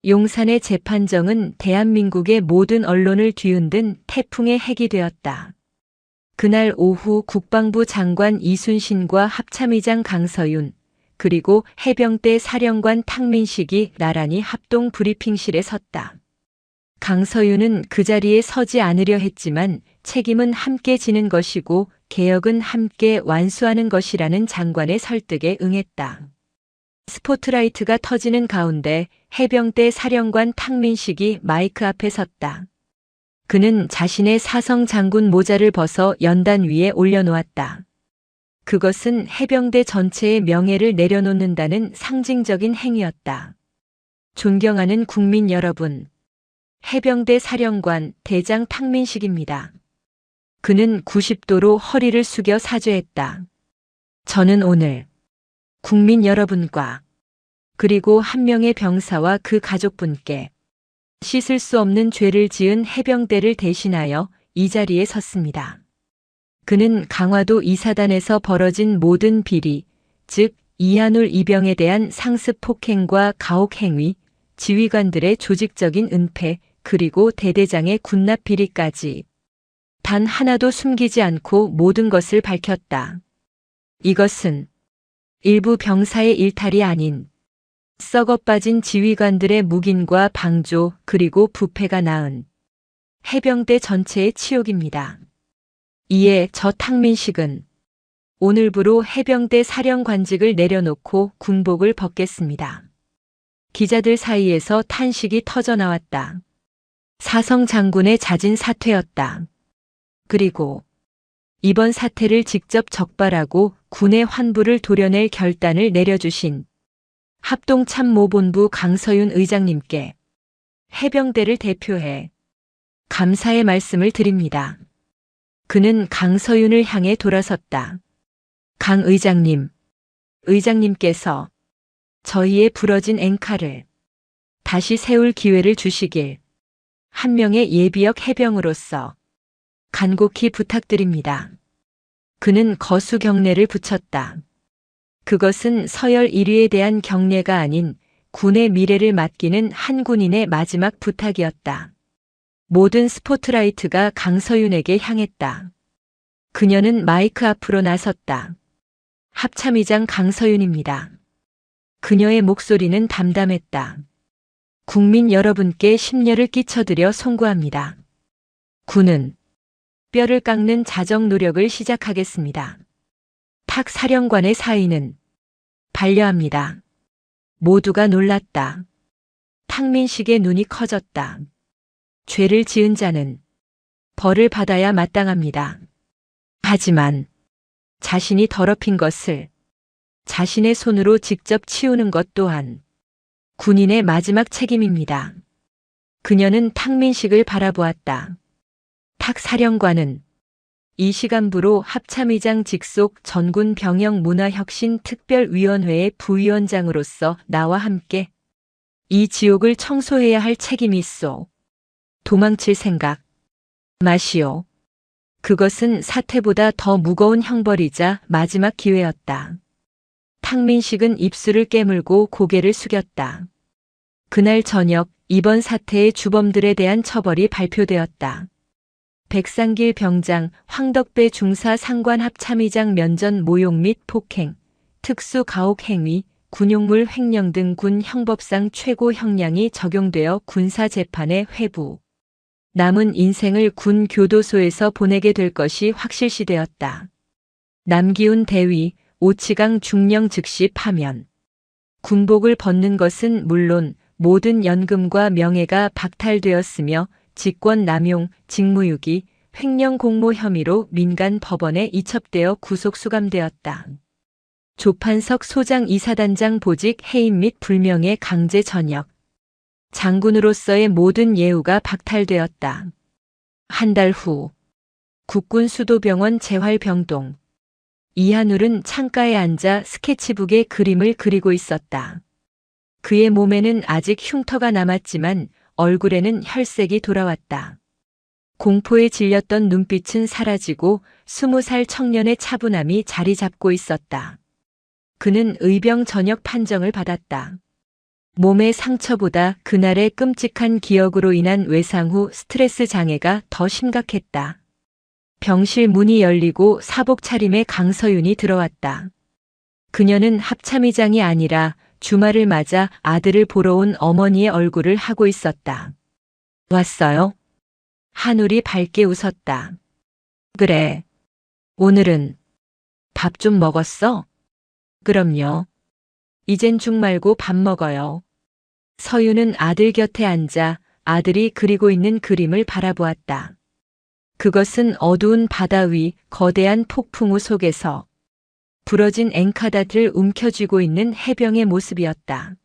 Speaker 1: 용산의 재판정은 대한민국의 모든 언론을 뒤흔든 태풍의 핵이 되었다. 그날 오후 국방부 장관 이순신과 합참의장 강서윤, 그리고 해병대 사령관 탁민식이 나란히 합동 브리핑실에 섰다. 강서윤은 그 자리에 서지 않으려 했지만 책임은 함께 지는 것이고 개혁은 함께 완수하는 것이라는 장관의 설득에 응했다. 스포트라이트가 터지는 가운데 해병대 사령관 탁민식이 마이크 앞에 섰다. 그는 자신의 사성 장군 모자를 벗어 연단 위에 올려놓았다. 그것은 해병대 전체의 명예를 내려놓는다는 상징적인 행위였다. 존경하는 국민 여러분, 해병대 사령관 대장 탁민식입니다. 그는 90도로 허리를 숙여 사죄했다. 저는 오늘 국민 여러분과 그리고 한 명의 병사와 그 가족분께 씻을 수 없는 죄를 지은 해병대를 대신하여 이 자리에 섰습니다. 그는 강화도 이사단에서 벌어진 모든 비리, 즉 이한울 이병에 대한 상습 폭행과 가혹 행위, 지휘관들의 조직적인 은폐, 그리고 대대장의 군납 비리까지 단 하나도 숨기지 않고 모든 것을 밝혔다. 이것은 일부 병사의 일탈이 아닌 썩어 빠진 지휘관들의 묵인과 방조 그리고 부패가 낳은 해병대 전체의 치욕입니다. 이에 저 탕민식은 오늘부로 해병대 사령관직을 내려놓고 군복을 벗겠습니다. 기자들 사이에서 탄식이 터져나왔다. 사성 장군의 잦은 사퇴였다. 그리고 이번 사태를 직접 적발하고 군의 환부를 도려낼 결단을 내려주신 합동참모본부 강서윤 의장님께 해병대를 대표해 감사의 말씀을 드립니다. 그는 강서윤을 향해 돌아섰다. 강 의장님, 의장님께서 저희의 부러진 앵카를 다시 세울 기회를 주시길 한 명의 예비역 해병으로서 간곡히 부탁드립니다. 그는 거수 경례를 붙였다. 그것은 서열 1위에 대한 경례가 아닌 군의 미래를 맡기는 한 군인의 마지막 부탁이었다. 모든 스포트라이트가 강서윤에게 향했다. 그녀는 마이크 앞으로 나섰다. 합참의장 강서윤입니다. 그녀의 목소리는 담담했다. 국민 여러분께 심려를 끼쳐드려 송구합니다. 군은 뼈를 깎는 자정 노력을 시작하겠습니다. 탁 사령관의 사의는 반려합니다. 모두가 놀랐다. 탕민식의 눈이 커졌다. 죄를 지은 자는 벌을 받아야 마땅합니다. 하지만 자신이 더럽힌 것을 자신의 손으로 직접 치우는 것 또한 군인의 마지막 책임입니다. 그녀는 탕민식을 바라보았다. 탁 사령관은 이 시간부로 합참의장 직속 전군 병영 문화혁신 특별위원회의 부위원장으로서 나와 함께 이 지옥을 청소해야 할 책임이 있소. 도망칠 생각 마시오. 그것은 사태보다 더 무거운 형벌이자 마지막 기회였다. 탕민식은 입술을 깨물고 고개를 숙였다. 그날 저녁 이번 사태의 주범들에 대한 처벌이 발표되었다. 백상길 병장, 황덕배 중사 상관 합참의장 면전 모욕 및 폭행, 특수 가혹 행위, 군용물 횡령 등 군 형법상 최고 형량이 적용되어 군사 재판에 회부. 남은 인생을 군 교도소에서 보내게 될 것이 확실시되었다. 남기훈 대위, 오치강 중령 즉시 파면. 군복을 벗는 것은 물론 모든 연금과 명예가 박탈되었으며 직권 남용, 직무유기, 횡령 공모 혐의로 민간 법원에 이첩되어 구속 수감되었다. 조판석 소장 이사단장 보직 해임 및 불명예 강제 전역. 장군으로서의 모든 예우가 박탈되었다. 한 달 후 국군 수도병원 재활병동. 이한울은 창가에 앉아 스케치북에 그림을 그리고 있었다. 그의 몸에는 아직 흉터가 남았지만 얼굴에는 혈색이 돌아왔다. 공포에 질렸던 눈빛은 사라지고 20살 청년의 차분함이 자리 잡고 있었다. 그는 의병 전역 판정을 받았다. 몸의 상처보다 그날의 끔찍한 기억으로 인한 외상 후 스트레스 장애가 더 심각했다. 병실 문이 열리고 사복 차림의 강서윤이 들어왔다. 그녀는 합참의장이 아니라 주말을 맞아 아들을 보러 온 어머니의 얼굴을 하고 있었다. 왔어요? 한울이 밝게 웃었다. 그래. 오늘은 밥 좀 먹었어? 그럼요. 이젠 죽 말고 밥 먹어요. 서윤은 아들 곁에 앉아 아들이 그리고 있는 그림을 바라보았다. 그것은 어두운 바다 위 거대한 폭풍우 속에서 부러진 앵카닷을 움켜쥐고 있는 해병의 모습이었다.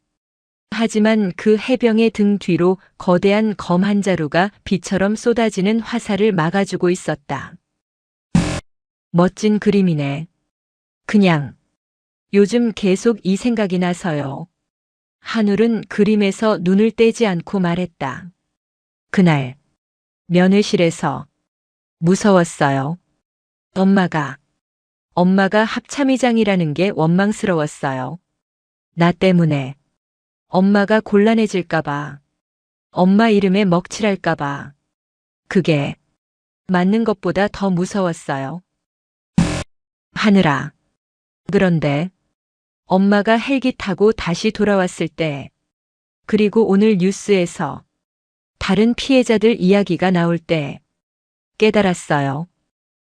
Speaker 1: 하지만 그 해병의 등 뒤로 거대한 검 한 자루가 비처럼 쏟아지는 화살을 막아주고 있었다. 멋진 그림이네. 그냥 요즘 계속 이 생각이 나서요. 한울은 그림에서 눈을 떼지 않고 말했다. 그날 면회실에서 무서웠어요. 엄마가 합참의장이라는 게 원망스러웠어요. 나 때문에 엄마가 곤란해질까봐. 엄마 이름에 먹칠할까봐. 그게 맞는 것보다 더 무서웠어요. 하늘아. 그런데 엄마가 헬기 타고 다시 돌아왔을 때, 그리고 오늘 뉴스에서 다른 피해자들 이야기가 나올 때 깨달았어요.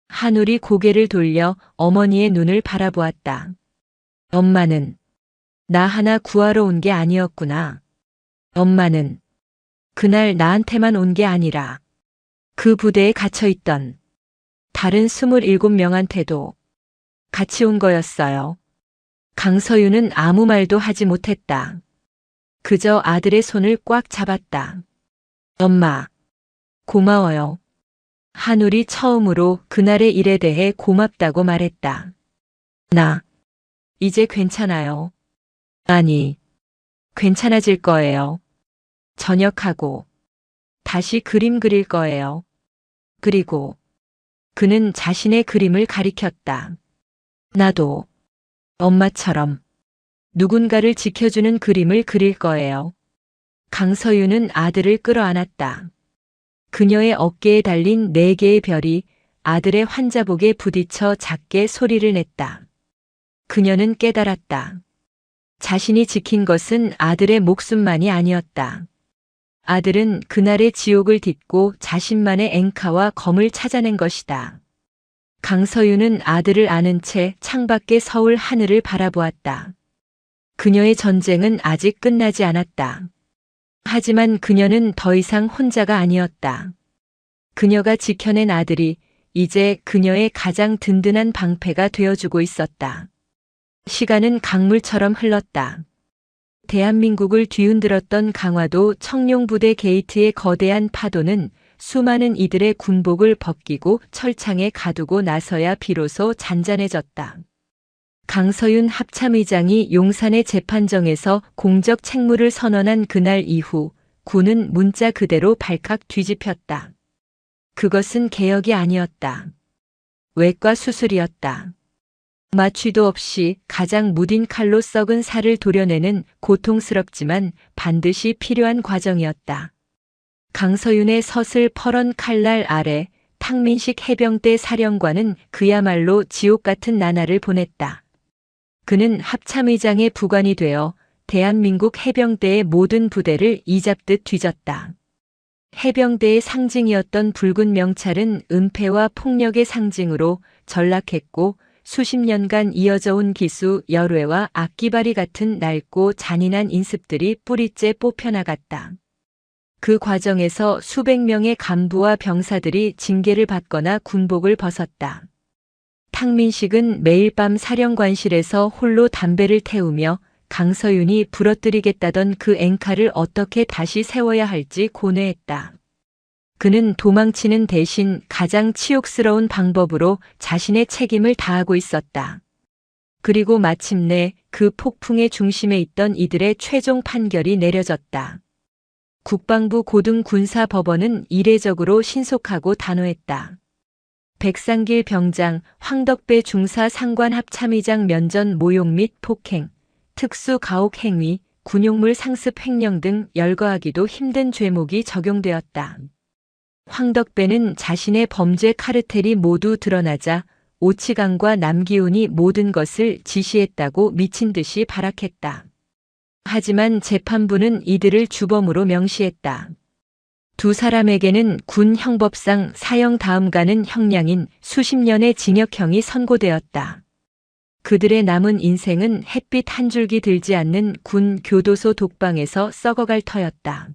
Speaker 1: 한울이 고개를 돌려 어머니의 눈을 바라보았다. 엄마는 나 하나 구하러 온 게 아니었구나. 엄마는 그날 나한테만 온 게 아니라 그 부대에 갇혀있던 다른 27명한테도 같이 온 거였어요. 강서윤은 아무 말도 하지 못했다. 그저 아들의 손을 꽉 잡았다. 엄마, 고마워요. 한울이 처음으로 그날의 일에 대해 고맙다고 말했다. 나, 이제 괜찮아요. 아니, 괜찮아질 거예요. 전역하고 다시 그림 그릴 거예요. 그리고 그는 자신의 그림을 가리켰다. 나도 엄마처럼 누군가를 지켜주는 그림을 그릴 거예요. 강서윤은 아들을 끌어안았다. 그녀의 어깨에 달린 4개의 별이 아들의 환자복에 부딪혀 작게 소리를 냈다. 그녀는 깨달았다. 자신이 지킨 것은 아들의 목숨만이 아니었다. 아들은 그날의 지옥을 딛고 자신만의 앵카와 검을 찾아낸 것이다. 강서윤은 아들을 안은 채 창밖의 서울 하늘을 바라보았다. 그녀의 전쟁은 아직 끝나지 않았다. 하지만 그녀는 더 이상 혼자가 아니었다. 그녀가 지켜낸 아들이 이제 그녀의 가장 든든한 방패가 되어주고 있었다. 시간은 강물처럼 흘렀다. 대한민국을 뒤흔들었던 강화도 청룡부대 게이트의 거대한 파도는 수많은 이들의 군복을 벗기고 철창에 가두고 나서야 비로소 잔잔해졌다. 강서윤 합참의장이 용산의 재판정에서 공적 책무를 선언한 그날 이후 군은 문자 그대로 발칵 뒤집혔다. 그것은 개혁이 아니었다. 외과 수술이었다. 마취도 없이 가장 무딘 칼로 썩은 살을 도려내는 고통스럽지만 반드시 필요한 과정이었다. 강서윤의 서슬 퍼런 칼날 아래 탕민식 해병대 사령관은 그야말로 지옥 같은 나날을 보냈다. 그는 합참의장의 부관이 되어 대한민국 해병대의 모든 부대를 이잡듯 뒤졌다. 해병대의 상징이었던 붉은 명찰은 은폐와 폭력의 상징으로 전락했고 수십 년간 이어져 온 기수 열외와 악기발이 같은 낡고 잔인한 인습들이 뿌리째 뽑혀나갔다. 그 과정에서 수백 명의 간부와 병사들이 징계를 받거나 군복을 벗었다. 탕민식은 매일 밤 사령관실에서 홀로 담배를 태우며 강서윤이 부러뜨리겠다던 그 앵카를 어떻게 다시 세워야 할지 고뇌했다. 그는 도망치는 대신 가장 치욕스러운 방법으로 자신의 책임을 다하고 있었다. 그리고 마침내 그 폭풍의 중심에 있던 이들의 최종 판결이 내려졌다. 국방부 고등군사법원은 이례적으로 신속하고 단호했다. 백상길 병장, 황덕배 중사 상관 합참의장 면전 모욕 및 폭행, 특수 가혹 행위, 군용물 상습 횡령 등 열거하기도 힘든 죄목이 적용되었다. 황덕배는 자신의 범죄 카르텔이 모두 드러나자 오치강과 남기훈이 모든 것을 지시했다고 미친 듯이 발악했다. 하지만 재판부는 이들을 주범으로 명시했다. 두 사람에게는 군 형법상 사형 다음 가는 형량인 수십 년의 징역형이 선고되었다. 그들의 남은 인생은 햇빛 한 줄기 들지 않는 군 교도소 독방에서 썩어갈 터였다.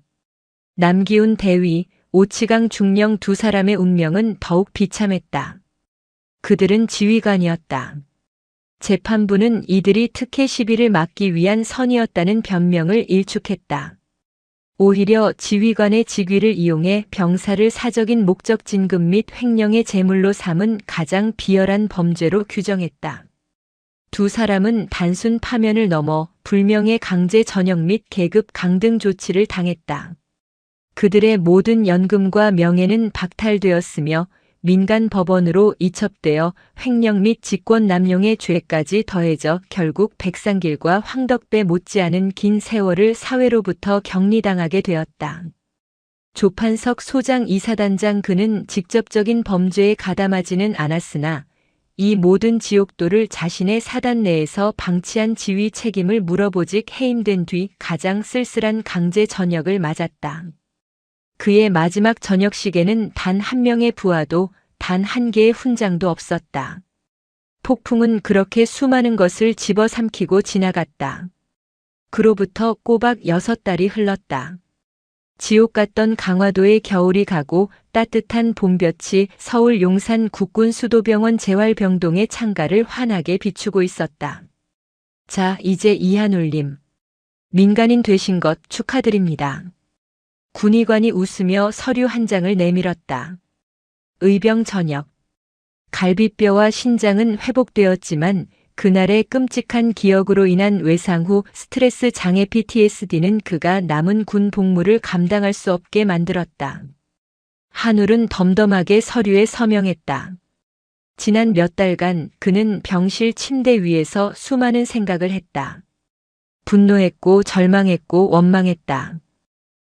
Speaker 1: 남기훈 대위, 오치강 중령 두 사람의 운명은 더욱 비참했다. 그들은 지휘관이었다. 재판부는 이들이 특혜 시비를 막기 위한 선이었다는 변명을 일축했다. 오히려 지휘관의 직위를 이용해 병사를 사적인 목적 진급 및 횡령의 제물로 삼은 가장 비열한 범죄로 규정했다. 두 사람은 단순 파면을 넘어 불명예 강제 전역 및 계급 강등 조치를 당했다. 그들의 모든 연금과 명예는 박탈되었으며 민간 법원으로 이첩되어 횡령 및 직권남용의 죄까지 더해져 결국 백상길과 황덕배 못지않은 긴 세월을 사회로부터 격리당하게 되었다. 조판석 소장 이사단장 그는 직접적인 범죄에 가담하지는 않았으나 이 모든 지옥도를 자신의 사단 내에서 방치한 지휘 책임을 물어보직 해임된 뒤 가장 쓸쓸한 강제 전역을 맞았다. 그의 마지막 전역식에는 단 한 명의 부하도 단 한 개의 훈장도 없었다. 폭풍은 그렇게 수많은 것을 집어삼키고 지나갔다. 그로부터 꼬박 6달이 흘렀다. 지옥 같던 강화도의 겨울이 가고 따뜻한 봄볕이 서울 용산 국군수도병원 재활병동의 창가를 환하게 비추고 있었다. 자, 이제 이한울님. 민간인 되신 것 축하드립니다. 군의관이 웃으며 서류 한 장을 내밀었다. 의병 전역. 갈비뼈와 신장은 회복되었지만 그날의 끔찍한 기억으로 인한 외상 후 스트레스 장애 PTSD는 그가 남은 군 복무를 감당할 수 없게 만들었다. 한울은 덤덤하게 서류에 서명했다. 지난 몇 달간 그는 병실 침대 위에서 수많은 생각을 했다. 분노했고 절망했고 원망했다.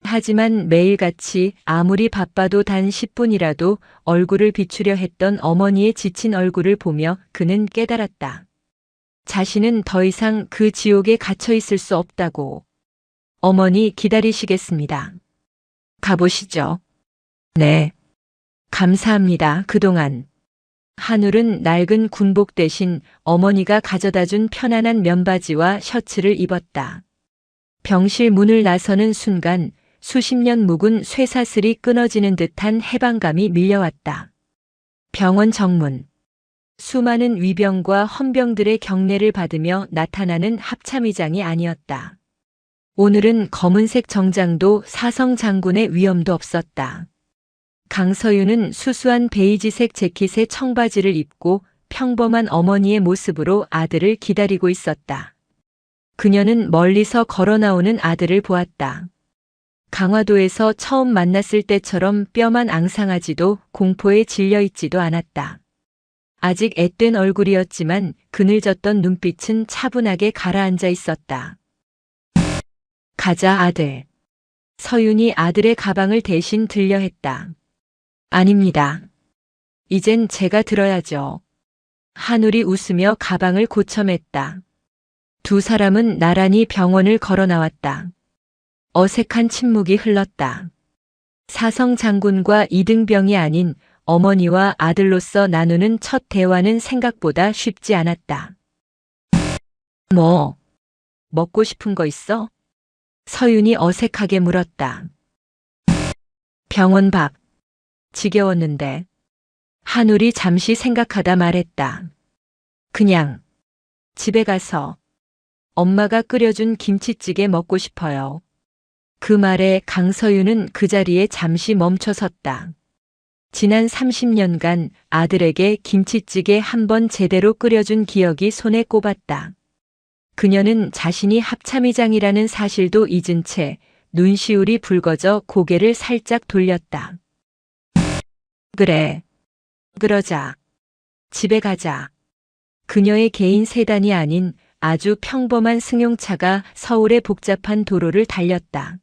Speaker 1: 하지만 매일같이 아무리 바빠도 단 10분이라도 얼굴을 비추려 했던 어머니의 지친 얼굴을 보며 그는 깨달았다. 자신은 더 이상 그 지옥에 갇혀 있을 수 없다고. 어머니 기다리시겠습니다. 가보시죠. 네. 감사합니다. 그동안. 한울은 낡은 군복 대신 어머니가 가져다준 편안한 면바지와 셔츠를 입었다. 병실 문을 나서는 순간 수십 년 묵은 쇠사슬이 끊어지는 듯한 해방감이 밀려왔다. 병원 정문. 수많은 위병과 헌병들의 경례를 받으며 나타나는 합참의장이 아니었다. 오늘은 검은색 정장도 사성 장군의 위엄도 없었다. 강서윤은 수수한 베이지색 재킷에 청바지를 입고 평범한 어머니의 모습으로 아들을 기다리고 있었다. 그녀는 멀리서 걸어 나오는 아들을 보았다. 강화도에서 처음 만났을 때처럼 뼈만 앙상하지도 공포에 질려 있지도 않았다. 아직 앳된 얼굴이었지만 그늘졌던 눈빛은 차분하게 가라앉아 있었다. 가자 아들. 서윤이 아들의 가방을 대신 들려 했다. 아닙니다. 이젠 제가 들어야죠. 한울이 웃으며 가방을 고쳐맸다. 두 사람은 나란히 병원을 걸어 나왔다. 어색한 침묵이 흘렀다. 사성 장군과 이등병이 아닌 어머니와 아들로서 나누는 첫 대화는 생각보다 쉽지 않았다. 뭐, 먹고 싶은 거 있어? 서윤이 어색하게 물었다. 병원 밥. 지겨웠는데. 한울이 잠시 생각하다 말했다. 그냥 집에 가서 엄마가 끓여준 김치찌개 먹고 싶어요. 그 말에 강서윤은 그 자리에 잠시 멈춰 섰다. 지난 30년간 아들에게 김치찌개 한 번 제대로 끓여준 기억이 손에 꼽았다. 그녀는 자신이 합참의장이라는 사실도 잊은 채 눈시울이 붉어져 고개를 살짝 돌렸다. 그래. 그러자. 집에 가자. 그녀의 개인 세단이 아닌 아주 평범한 승용차가 서울의 복잡한 도로를 달렸다.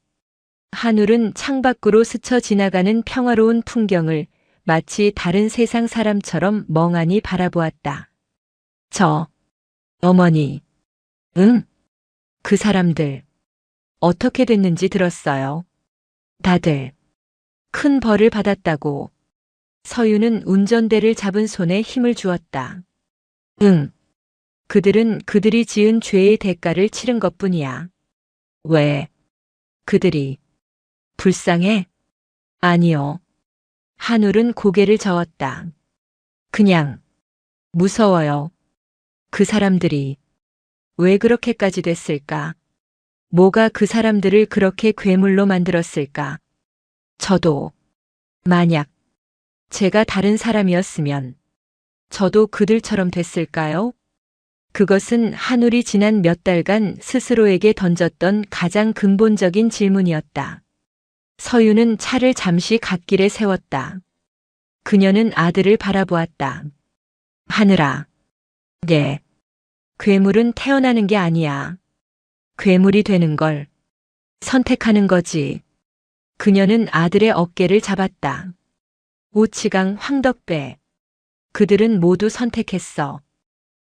Speaker 1: 한울은 창밖으로 스쳐 지나가는 평화로운 풍경을 마치 다른 세상 사람처럼 멍하니 바라보았다. 어머니. 응? 그 사람들. 어떻게 됐는지 들었어요. 다들. 큰 벌을 받았다고. 서윤은 운전대를 잡은 손에 힘을 주었다. 응. 그들은 그들이 지은 죄의 대가를 치른 것뿐이야. 왜? 그들이. 불쌍해? 아니요. 한울은 고개를 저었다. 그냥. 무서워요. 그 사람들이. 왜 그렇게까지 됐을까? 뭐가 그 사람들을 그렇게 괴물로 만들었을까? 저도. 만약 제가 다른 사람이었으면 저도 그들처럼 됐을까요? 그것은 한울이 지난 몇 달간 스스로에게 던졌던 가장 근본적인 질문이었다. 서윤은 차를 잠시 갓길에 세웠다. 그녀는 아들을 바라보았다. 하늘아. 예. 괴물은 태어나는 게 아니야. 괴물이 되는 걸 선택하는 거지. 그녀는 아들의 어깨를 잡았다. 오치강, 황덕배. 그들은 모두 선택했어.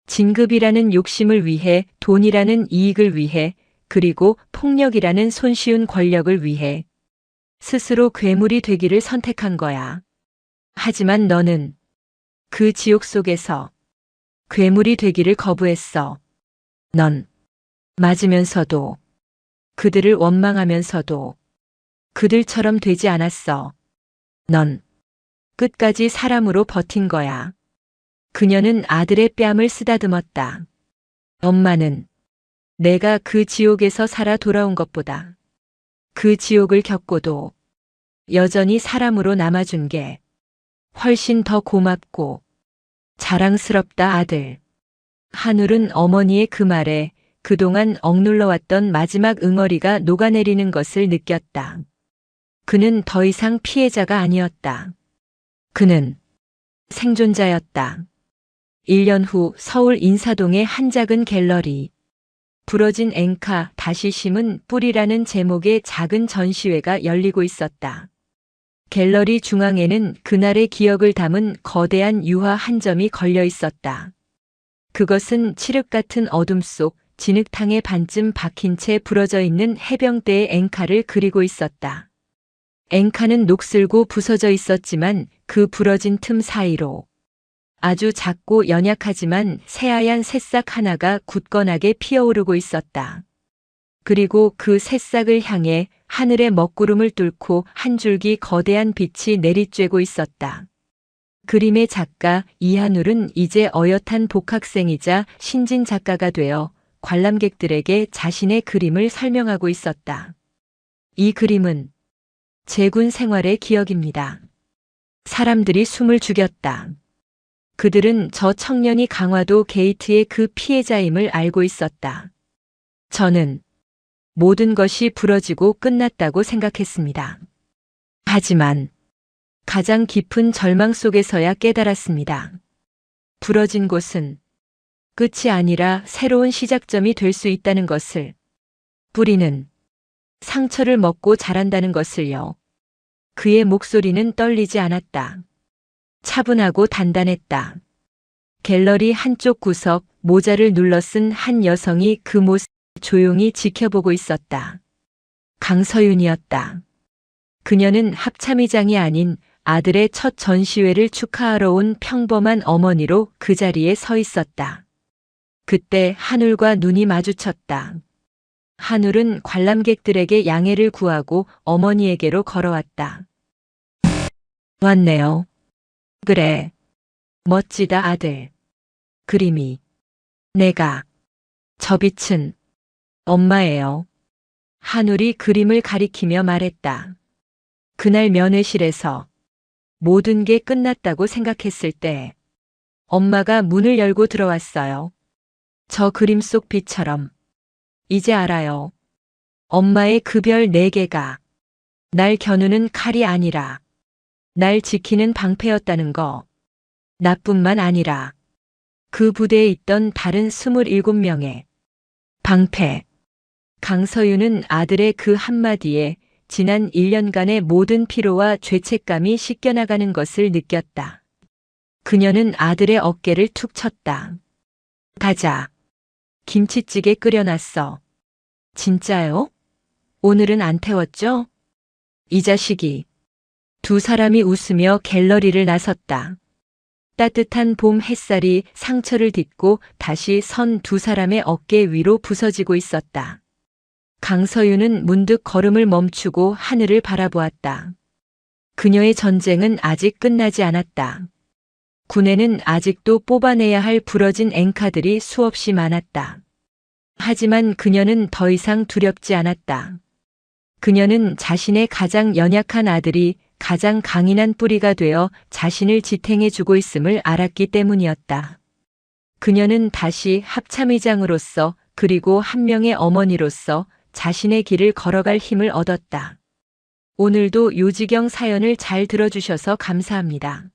Speaker 1: 진급이라는 욕심을 위해, 돈이라는 이익을 위해, 그리고 폭력이라는 손쉬운 권력을 위해 스스로 괴물이 되기를 선택한 거야. 하지만 너는 그 지옥 속에서 괴물이 되기를 거부했어. 넌 맞으면서도, 그들을 원망하면서도 그들처럼 되지 않았어. 넌 끝까지 사람으로 버틴 거야. 그녀는 아들의 뺨을 쓰다듬었다. 엄마는 내가 그 지옥에서 살아 돌아온 것보다 그 지옥을 겪고도 여전히 사람으로 남아준 게 훨씬 더 고맙고 자랑스럽다, 아들. 한울은 어머니의 그 말에 그동안 억눌러왔던 마지막 응어리가 녹아내리는 것을 느꼈다. 그는 더 이상 피해자가 아니었다. 그는 생존자였다. 1년 후 서울 인사동의 한 작은 갤러리. 부러진 앵카 다시 심은 뿌리라는 제목의 작은 전시회가 열리고 있었다. 갤러리 중앙에는 그날의 기억을 담은 거대한 유화 한 점이 걸려 있었다. 그것은 칠흑 같은 어둠 속 진흙탕에 반쯤 박힌 채 부러져 있는 해병대의 앵카를 그리고 있었다. 앵카는 녹슬고 부서져 있었지만 그 부러진 틈 사이로 아주 작고 연약하지만 새하얀 새싹 하나가 굳건하게 피어오르고 있었다. 그리고 그 새싹을 향해 하늘의 먹구름을 뚫고 한 줄기 거대한 빛이 내리쬐고 있었다. 그림의 작가 이한울은 이제 어엿한 복학생이자 신진 작가가 되어 관람객들에게 자신의 그림을 설명하고 있었다. 이 그림은 제군 생활의 기억입니다. 사람들이 숨을 죽였다. 그들은 저 청년이 강화도 게이트의 그 피해자임을 알고 있었다. 저는 모든 것이 부러지고 끝났다고 생각했습니다. 하지만 가장 깊은 절망 속에서야 깨달았습니다. 부러진 곳은 끝이 아니라 새로운 시작점이 될 수 있다는 것을, 뿌리는 상처를 먹고 자란다는 것을요. 그의 목소리는 떨리지 않았다. 차분하고 단단했다. 갤러리 한쪽 구석, 모자를 눌러 쓴 한 여성이 그 모습을 조용히 지켜보고 있었다. 강서윤이었다. 그녀는 합참의장이 아닌 아들의 첫 전시회를 축하하러 온 평범한 어머니로 그 자리에 서 있었다. 그때 한울과 눈이 마주쳤다. 한울은 관람객들에게 양해를 구하고 어머니에게로 걸어왔다. 왔네요. 그래. 멋지다, 아들. 그림이. 내가. 저 빛은 엄마예요. 한울이 그림을 가리키며 말했다. 그날 면회실에서 모든 게 끝났다고 생각했을 때 엄마가 문을 열고 들어왔어요. 저 그림 속 빛처럼. 이제 알아요. 엄마의 그 별 4개가 날 겨누는 칼이 아니라 날 지키는 방패였다는 거. 나뿐만 아니라 그 부대에 있던 다른 27명의 방패. 강서윤은 아들의 그 한마디에 지난 1년간의 모든 피로와 죄책감이 씻겨나가는 것을 느꼈다. 그녀는 아들의 어깨를 툭 쳤다. 가자. 김치찌개 끓여놨어. 진짜요? 오늘은 안 태웠죠? 이 자식이. 두 사람이 웃으며 갤러리를 나섰다. 따뜻한 봄 햇살이 상처를 딛고 다시 선 두 사람의 어깨 위로 부서지고 있었다. 강서윤은 문득 걸음을 멈추고 하늘을 바라보았다. 그녀의 전쟁은 아직 끝나지 않았다. 군에는 아직도 뽑아내야 할 부러진 앵카들이 수없이 많았다. 하지만 그녀는 더 이상 두렵지 않았다. 그녀는 자신의 가장 연약한 아들이 가장 강인한 뿌리가 되어 자신을 지탱해주고 있음을 알았기 때문이었다. 그녀는 다시 합참의장으로서 그리고 한 명의 어머니로서 자신의 길을 걸어갈 힘을 얻었다. 오늘도 요지경 사연을 잘 들어주셔서 감사합니다.